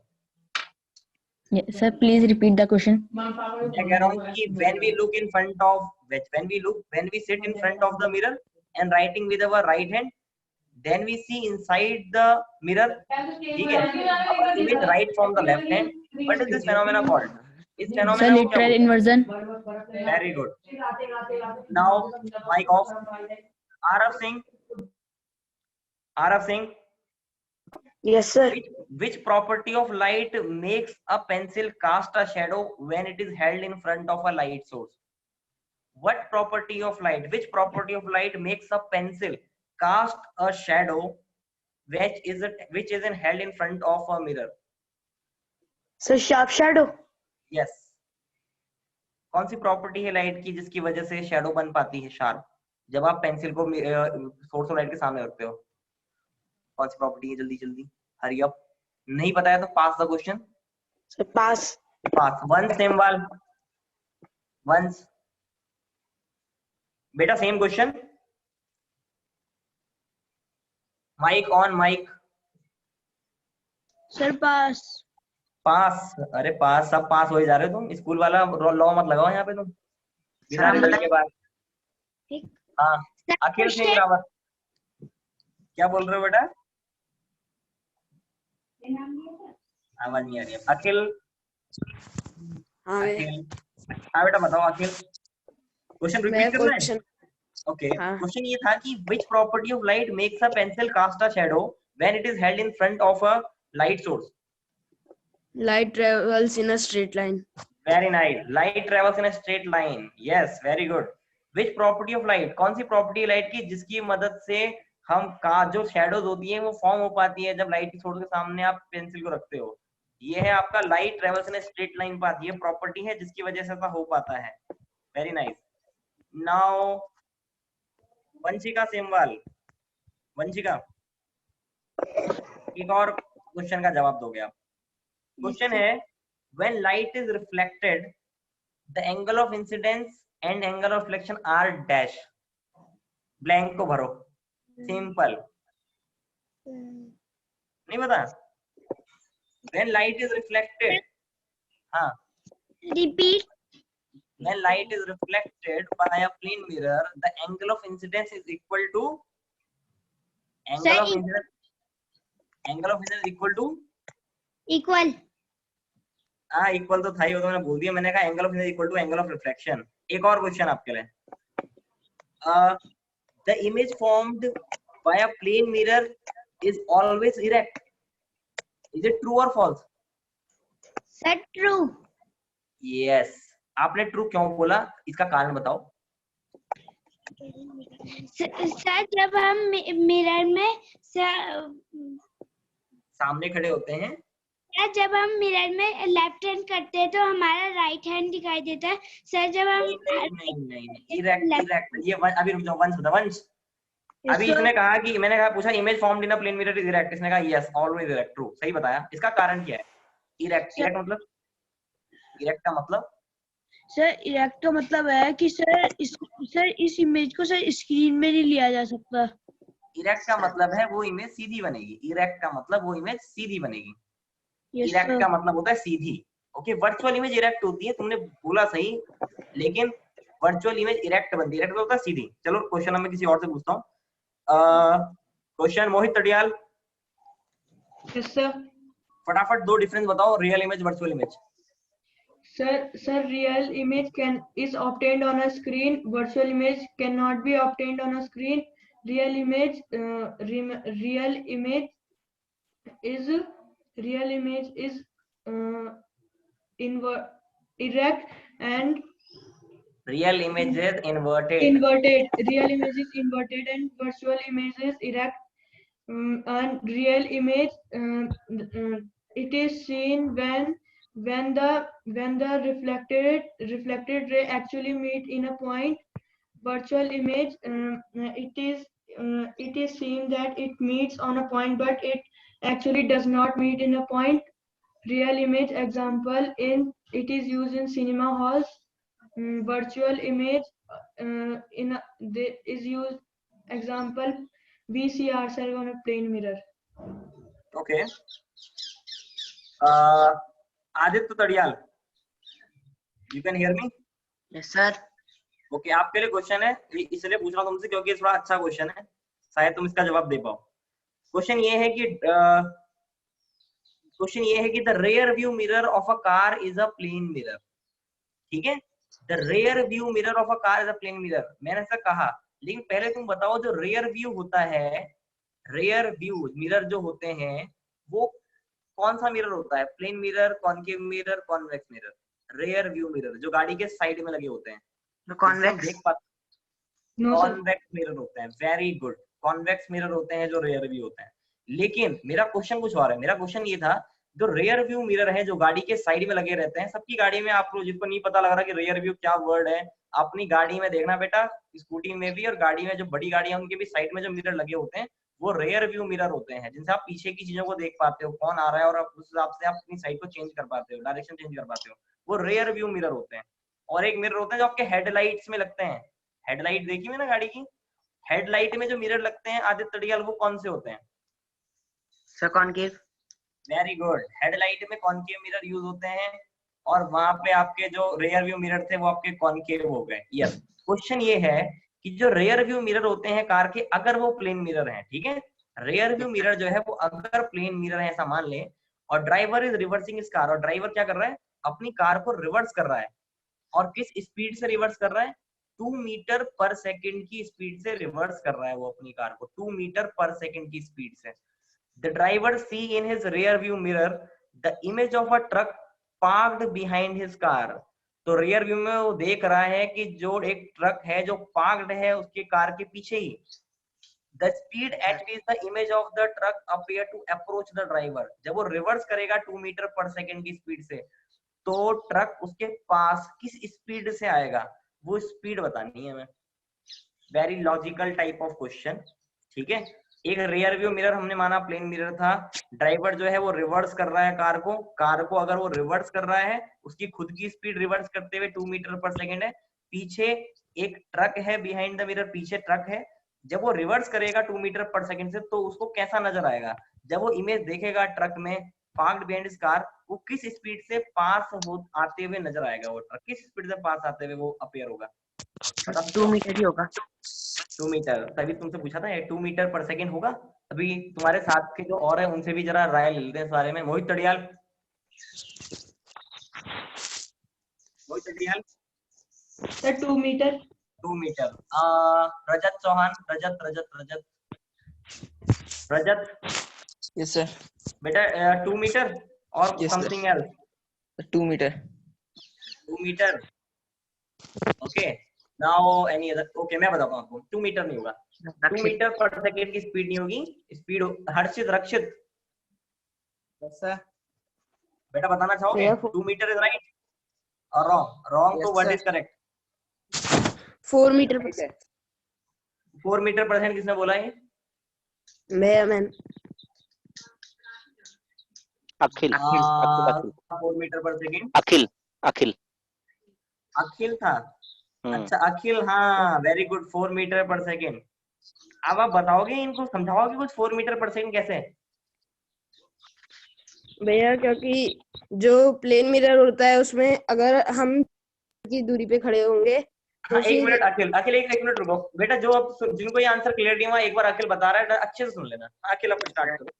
G: Yes, sir, please repeat the question.
B: मैं कह रहा हूँ कि when we sit in front of the mirror and writing with our right hand, then we see inside the mirror, ठीक है, our image right from the left hand. What is this phenomena called? इस
G: Sir,
B: phenomena को क्या
G: literal
B: बोलते हैं?
G: inversion.
B: Very good. Now mic off. Arav Singh.
A: Yes, sir.
B: Which property of light makes a pencil cast a shadow when it is held in front of a light source? Which property of light makes a pencil cast a shadow which is held in front of a mirror?
A: So sharp shadow.
B: Yes. कौन सी property है light की जिसकी वजह से shadow बन पाती है sharp, जब आप पेंसिल को सोर्स ऑफ लाइट के सामने रखते हो? कौन सी प्रॉपर्टी है? जल्दी हरी अप। नहीं पता है तो pass the question.
A: Pass.
B: Vansh Semwal, Vansh बेटा, same question. Mic on, mic.
C: Sir
B: pass, अरे पास, सब पास हो ही जा रहे हो तुम। स्कूल वाला लॉ मत लगाओ यहाँ पे तुम बिना रिजल्ट के बाद। हाँ, अखिल सिंह रावत, क्या बोल रहे हो बेटा? आवाज नहीं आ रही है। अखिल। हाँ बेटा बताओ अखिल, क्वेश्चन रिपीट करना है। ओके, क्वेश्चन ये था कि which property of light makes a pencil cast a shadow when it is held in front of a light source?
K: Light travels in a straight line.
B: Very nice. Light travels in a straight line. Yes, very good. Which property of light? कौन सी property light की जिसकी मदद से हम का जो shadows होती है वो फॉर्म हो पाती है जब लाइट की सोर्स के सामने आप पेंसिल को रखते हो? ये है आपका light travels in straight line path. ये प्रॉपर्टी है जिसकी वजह से ऐसा हो पाता है। Very nice. Now Vanshika Semwal, Vanshika एक और क्वेश्चन का जवाब दोगे आप। क्वेश्चन है when light is reflected the angle of incidence and angle of reflection are dash, blank को भरो, सिंपल, नहीं पता? when light is reflected, हाँ,
C: Repeat.
B: when light is reflected by a plane mirror the angle of incidence is equal to angle of incidence equal to
C: Equal.
B: हाँ equal तो था ही, वो तो मैंने बोल दिया, मैंने कहा angle of incidence equal to angle of reflection. एक और क्वेश्चन आपके लिए, the image formed by a plane mirror is always erect, is it true और फॉल्स?
C: Sir true.
B: यस, आपने ट्रू क्यों बोला, इसका कारण बताओ।
C: सर जब हम मिरर में
B: सामने खड़े होते हैं,
C: जब हम मिरर में लेफ्ट हैंड करते हैं तो हमारा राइट हैंड दिखाई देता है। सर जब हम
B: नहीं, इरेक्ट ये अभी रुक जाओ, वंश बता, वंश अभी इसने कहा कि मैंने कहा पूछा image formed in a plane mirror is erect, इसने कहा यस ऑलवेज इरेक्ट, ट्रू, सही बताया। इसका कारण क्या है? इरेक्ट मतलब, इरेक्ट का मतलब
C: सर इरेक्ट का मतलब है कि सर इस इमेज को सर स्क्रीन में नहीं लिया जा सकता।
B: इरेक्ट का मतलब है वो इमेज सीधी बनेगी, इरेक्ट का मतलब वो इमेज सीधी बनेगी। इरेक्ट का मतलब होता है सीधी। ओके, वर्चुअल इमेज इरेक्ट होती है, तुमने बोला सही, लेकिन वर्चुअल इमेज इरेक्ट बनती है, इरेक्ट होता है सीधी। चलो क्वेश्चन मैं किसी और से पूछता हूँ। क्वेश्चन मोहित तडियाल, फटाफट दो डिफरेंस बताओ, real image virtual image.
L: Sir, real image is obtained on a screen. Virtual image cannot be obtained on a screen. Real image is erect and
B: real image is inverted.
L: Real image is inverted and virtual image is erect. And real image it is seen when the reflected ray actually meet in a point. Virtual image it is seen that it meets on a point but it actually does not meet in a point. Real image example it is used in cinema halls. Virtual image is used example we see ourselves on a plane mirror.
B: Okay. Aditya Tadiyal, you can hear me?
E: Yes sir.
B: Okay, आपके लिए question है, इसलिए पूछ रहा हूँ तुमसे क्योंकि थोड़ा अच्छा क्वेश्चन है, शायद तुम इसका जवाब दे पाओ। क्वेश्चन ये है कि the rear view mirror of a car is a plane mirror, ठीक है? The rear view mirror of a car is a plane mirror, मैंने ऐसा कहा, लेकिन पहले तुम बताओ जो रेयर व्यू होता है, रेयर व्यू मिरर जो होते हैं वो कौन सा मिरर होता है? Plane mirror, concave mirror, convex mirror? Rear view mirror जो गाड़ी के साइड में लगे होते हैं,
E: कॉन्वेक्स।
B: देख पाते, कॉन्वेक्स मिरर होते हैं, वेरी गुड, कॉन्वेक्स मिरर होते हैं जो रेयर व्यू होते हैं। लेकिन मेरा क्वेश्चन कुछ और है, मेरा क्वेश्चन ये था जो रेयर व्यू मिरर है जो गाड़ी के साइड में लगे रहते हैं, सबकी गाड़ी में, आप लोग जिसको नहीं पता लग रहा कि रेयर व्यू क्या वर्ड है, अपनी गाड़ी में देखना बेटा, स्कूटी में भी और गाड़ी में जो बड़ी गाड़ियां उनके भी साइड में जो मिरर लगे होते हैं वो रेयर व्यू मिरर होते हैं, जिनसे आप पीछे की चीजों को देख पाते हो, कौन आ रहा है, और आप उस हिसाब से आप अपनी साइड को चेंज कर पाते हो, डायरेक्शन चेंज कर पाते हो, वो रेयर व्यू मिरर होते हैं। और एक मिरर होता है जो आपके हेडलाइट्स में लगते हैं, हेडलाइट देखी मैंने गाड़ी की, हेडलाइट में जो मिरर लगते हैं आदित्य तडियाल वो कौन से होते हैं?
E: Sir concave.
B: Very good, headlight में कॉनकेव मिरर यूज होते हैं और वहां पे आपके जो रेयर व्यू मिरर थे वो आपके कॉनकेव हो गए। यस, क्वेश्चन ये है कि जो रेयर व्यू मिरर होते हैं कार के, अगर वो प्लेन मिरर हैं, ठीक है, रेयर व्यू मिरर जो है वो अगर प्लेन मिरर है ऐसा मान ले, और ड्राइवर इज रिवर्सिंग इस कार, और ड्राइवर क्या कर रहा है? अपनी कार को रिवर्स कर रहा है, और किस स्पीड से रिवर्स कर रहा है? 2 मीटर पर सेकंड की स्पीड से रिवर्स कर रहा है वो अपनी कार को, 2 मीटर पर सेकंड की स्पीड से। The driver see in his rear view mirror the image of a truck parked behind his car. तो rear view में वो देख रहा है कि जो एक ट्रक है जो पार्क्ड है उसके कार के पीछे ही। The speed at which the image of the truck appear to approach the driver. जब वो रिवर्स करेगा 2 मीटर पर सेकंड की स्पीड से, तो ट्रक उसके पास किस स्पीड से आएगा, वो स्पीड बतानी है हमें। Very logical type of question, ठीक है। एक रियर व्यू मिरर हमने माना प्लेन मिरर था, ड्राइवर जो है वो रिवर्स कर रहा है कार को अगर वो रिवर्स कर रहा है, उसकी खुद की स्पीड रिवर्स करते हुए 2 मीटर पर सेकेंड है, पीछे एक ट्रक है, बिहाइंड द मिरर पीछे ट्रक है, जब वो रिवर्स करेगा 2 मीटर पर सेकेंड से तो उसको कैसा नजर आएगा, जब वो इमेज देखेगा ट्रक में पार्क्ड बिहाइंड हिज कार, वो किस स्पीड से पास हो आते हुए नजर आएगा, वो ट्रक किस स्पीड से पास आते हुए वो अपीयर होगा?
E: 2 मीटर ही होगा।
B: 2 मीटर, तभी तुमसे पूछा था 2 मीटर पर सेकेंड होगा। अभी तुम्हारे साथ के जो और है उनसे भी जरा राय ले लेते हैं इस बारे में। Mohit Tadiyal,
L: sir 2 metre.
B: 2 metre. Rajat Chauhan, Rajat
I: yes sir.
B: बेटा 2 मीटर और something else?
I: 2 metre.
B: 2 metre, okay. Now any other? Okay मैं बताता हूँ आपको, 2 मीटर नहीं होगा, 2 मीटर पर सेकेंड की स्पीड नहीं होगी, स्पीड हर्षित रक्षित बेटा बताना चाहोगे? 2 मीटर इज राइट और रॉन्ग? तो व्हाट इज करेक्ट?
K: 4 मीटर पर
B: 4 मीटर पर सेकेंड किसने बोला ये?
K: मैन
M: अखिल।
B: 4 मीटर पर सेकेंड अखिल था। अच्छा अखिल, हाँ वेरी गुड, 4 मीटर पर सेकेंड। अब आप बताओगे, इनको समझाओगे कुछ 4 मीटर पर सेकेंड कैसे?
K: भैया क्योंकि जो प्लेन मिरर होता है उसमें अगर हम की दूरी पे खड़े होंगे तो
B: एक मिनट अखिल एक मिनट रुको बेटा, जो अब जिनको ये आंसर क्लियर नहीं हुआ एक बार अखिल बता रहा है, अच्छे से सुन लेना। अखिल आप स्टार्ट करो।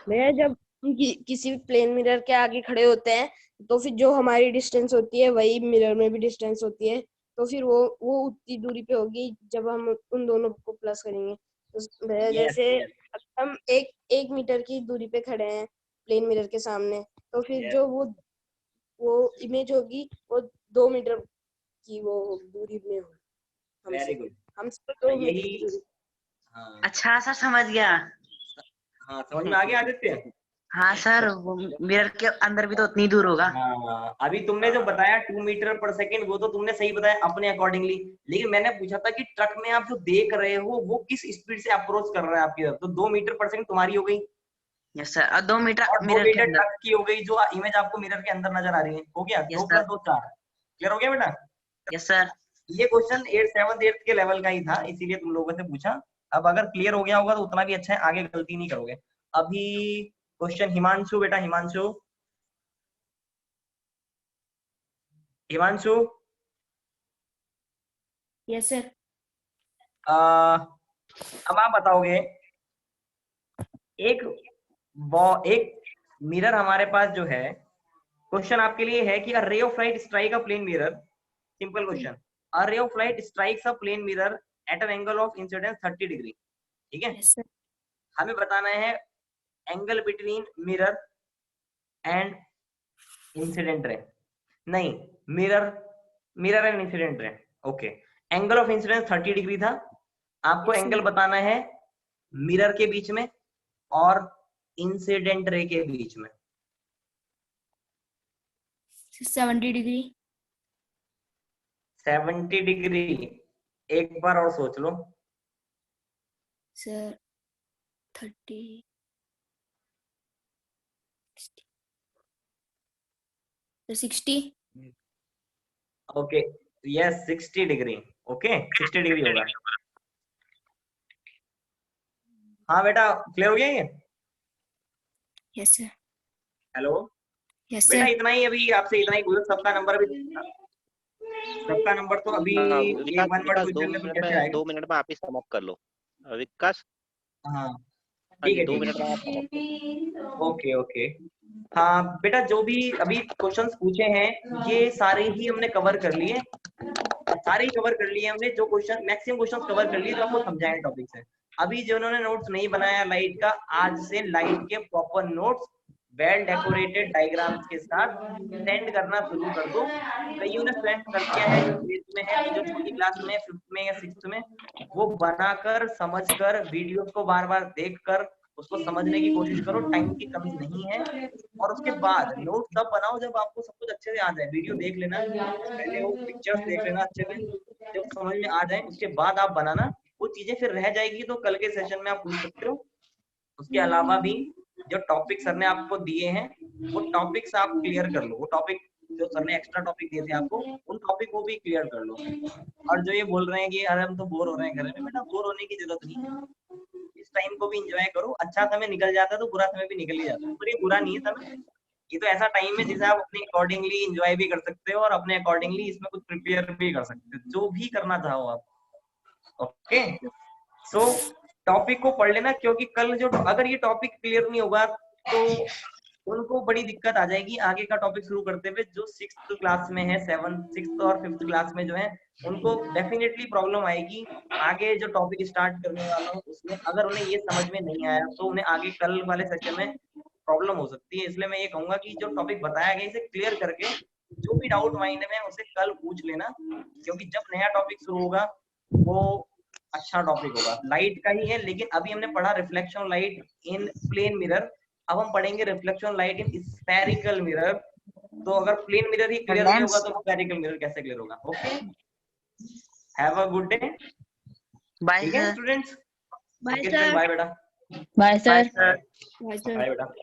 K: भैया जब किसी प्लेन मिरर के आगे खड़े होते हैं तो फिर जो हमारी डिस्टेंस होती है वही मिरर में भी डिस्टेंस होती है, तो फिर वो उतनी दूरी पे होगी जब हम उन दोनों को प्लस करेंगे। तो भैया जैसे हम एक मीटर की दूरी पे खड़े हैं प्लेन मिरर के सामने, तो फिर जो वो इमेज होगी वो 2 मीटर की वो दूरी में होगी।
B: वेरी गुड,
K: हमसे 2 मीटर की दूरी।
E: अच्छा सर समझ गया।
B: हाँ समझ में आ गया आदित्य?
E: हाँ सर, वो मिरर के अंदर भी तो उतनी दूर होगा।
B: हाँ, अभी तुमने जो बताया 2 मीटर पर सेकेंड वो तो तुमने सही बताया अपने अकॉर्डिंगली, लेकिन मैंने पूछा था कि ट्रक में आप जो देख रहे हो वो किस स्पीड से अप्रोच कर रहा है आपकी तरफ, तो 2 मीटर पर सेकेंड तुम्हारी हो गई।
E: यस सर, और 2 मीटर
B: मिरर के अंदर ट्रक की हो गई, जो इमेज आपको मिरर के अंदर नजर आ रही है। हो गया 2 + 2 4। क्लियर हो गया बेटा?
E: Yes sir.
B: ये क्वेश्चन 8th 7th 8th के लेवल का ही था, इसीलिए तुम लोगों से पूछा। अब अगर क्लियर हो गया होगा तो उतना भी अच्छा है, आगे गलती नहीं करोगे। अभी क्वेश्चन हिमांशु, बेटा हिमांशु
C: यस सर।
B: अब आप बताओगे, एक मिरर हमारे पास जो है, क्वेश्चन आपके लिए है कि a ray of light strike a plane mirror, simple question, a ray of light strikes a plane mirror at an angle of incidence 30 degree, ठीक है। हमें बताना है angle between mirror and incident ray, नहीं mirror and incident ray, okay. Angle of incidence 30 degree था, आपको angle बताना है मिरर के बीच में और इंसिडेंट रे के बीच में।
C: 70 डिग्री।
B: 70 डिग्री, एक बार और सोच लो
C: sir 30 60।
B: Okay yes 60 degree, okay 60 degree होगा। हाँ बेटा क्लियर हो गया ये?
C: Yes sir.
B: हेलो
C: यस
B: बेटा
C: सर।
B: इतना ही, अभी आपसे इतना ही पूछो, सबका नंबर भी सबका नंबर तो अभी एक 1 वर्ड क्वेश्चन में तो कैसे आएगा?
M: 2 मिनट में आप ही समाप्त कर लो विकास।
B: हाँ ठीक है
M: 2 मिनट में आप समाप्त करो।
B: Okay okay. हाँ बेटा जो भी अभी क्वेश्चंस पूछे हैं ये सारे ही हमने कवर कर लिए, सारे ही कवर कर लिए हमने, जो क्वेश्चन मैक्सिमम क्वेश्चंस कवर कर लिए जो आपको समझाए टॉपिक से। अभी जिन्होंने नोट्स नहीं बनाया लाइट का, आज से लाइट के proper notes well decorated diagrams के साथ सेंड करना शुरू कर दो। कईयों ने सेंड कर दिया है, जो फिफ्थ में है, जो छोटी क्लास में 5th में या 6th में, वो बनाकर समझकर वीडियोस को बार बार देखकर उसको समझने की कोशिश करो, टाइम की कमी नहीं है। और उसके बाद नोट तब बनाओ जब आपको सब कुछ अच्छे से याद है। वीडियो देख लेना, पहले वो पिक्चर्स देख लेना अच्छे से, जब समझ में आ जाए उसके बाद आप बनाना, वो चीजें फिर रह जाएगी तो कल के सेशन में आप पूछ सकते हो। उसके अलावा भी जो टॉपिक सर ने आपको दिए हैं वो टॉपिक्स आप क्लियर कर लो, वो टॉपिक जो सर ने एक्स्ट्रा टॉपिक दिए थे आपको उन टॉपिक को भी क्लियर कर लो। और जो ये बोल रहे हैं कि अरे हम तो बोर हो रहे हैं घर में, बेटा बोर होने की जरूरत नहीं है, इस टाइम को भी एंजॉय करो। अच्छा समय निकल जाता है तो बुरा समय भी निकल ही जाता है, पर ये बुरा नहीं है समय, ये तो ऐसा टाइम है जिसे आप अपने अकॉर्डिंगली एंजॉय भी कर सकते हो और अपने अकॉर्डिंगली इसमें कुछ प्रिपेयर भी कर सकते हो, जो भी करना चाहो आप। ओके, सो टॉपिक को पढ़ लेना, क्योंकि कल जो अगर ये टॉपिक क्लियर नहीं होगा तो उनको बड़ी दिक्कत आ जाएगी आगे का टॉपिक शुरू करते हुए। जो 6th क्लास में है, 6th और 5th क्लास में जो है उनको डेफिनेटली प्रॉब्लम आएगी आगे जो टॉपिक स्टार्ट करने वाला हूँ उसमें। अगर उन्हें ये समझ में नहीं आया तो उन्हें आगे कल वाले सेशन में प्रॉब्लम हो सकती है। इसलिए मैं ये कहूंगा कि जो टॉपिक बताया गया इसे क्लियर करके जो भी डाउट माइंड में उसे कल पूछ लेना, क्योंकि जब नया टॉपिक शुरू होगा वो अच्छा टॉपिक होगा। लाइट का ही है, लेकिन अभी हमने पढ़ा reflection light in plane mirror, अब हम पढ़ेंगे reflection light in spherical mirror. तो अगर प्लेन मिरर ही क्लियर नहीं होगा तो स्फेरिकल मिरर कैसे क्लियर होगा? Okay, have a good day.
E: Bye
B: ठीक है स्टूडेंट्स,
C: बाय सर।
B: बाय बेटा।
G: Bye sir.
C: Bye sir.
B: Bye बेटा।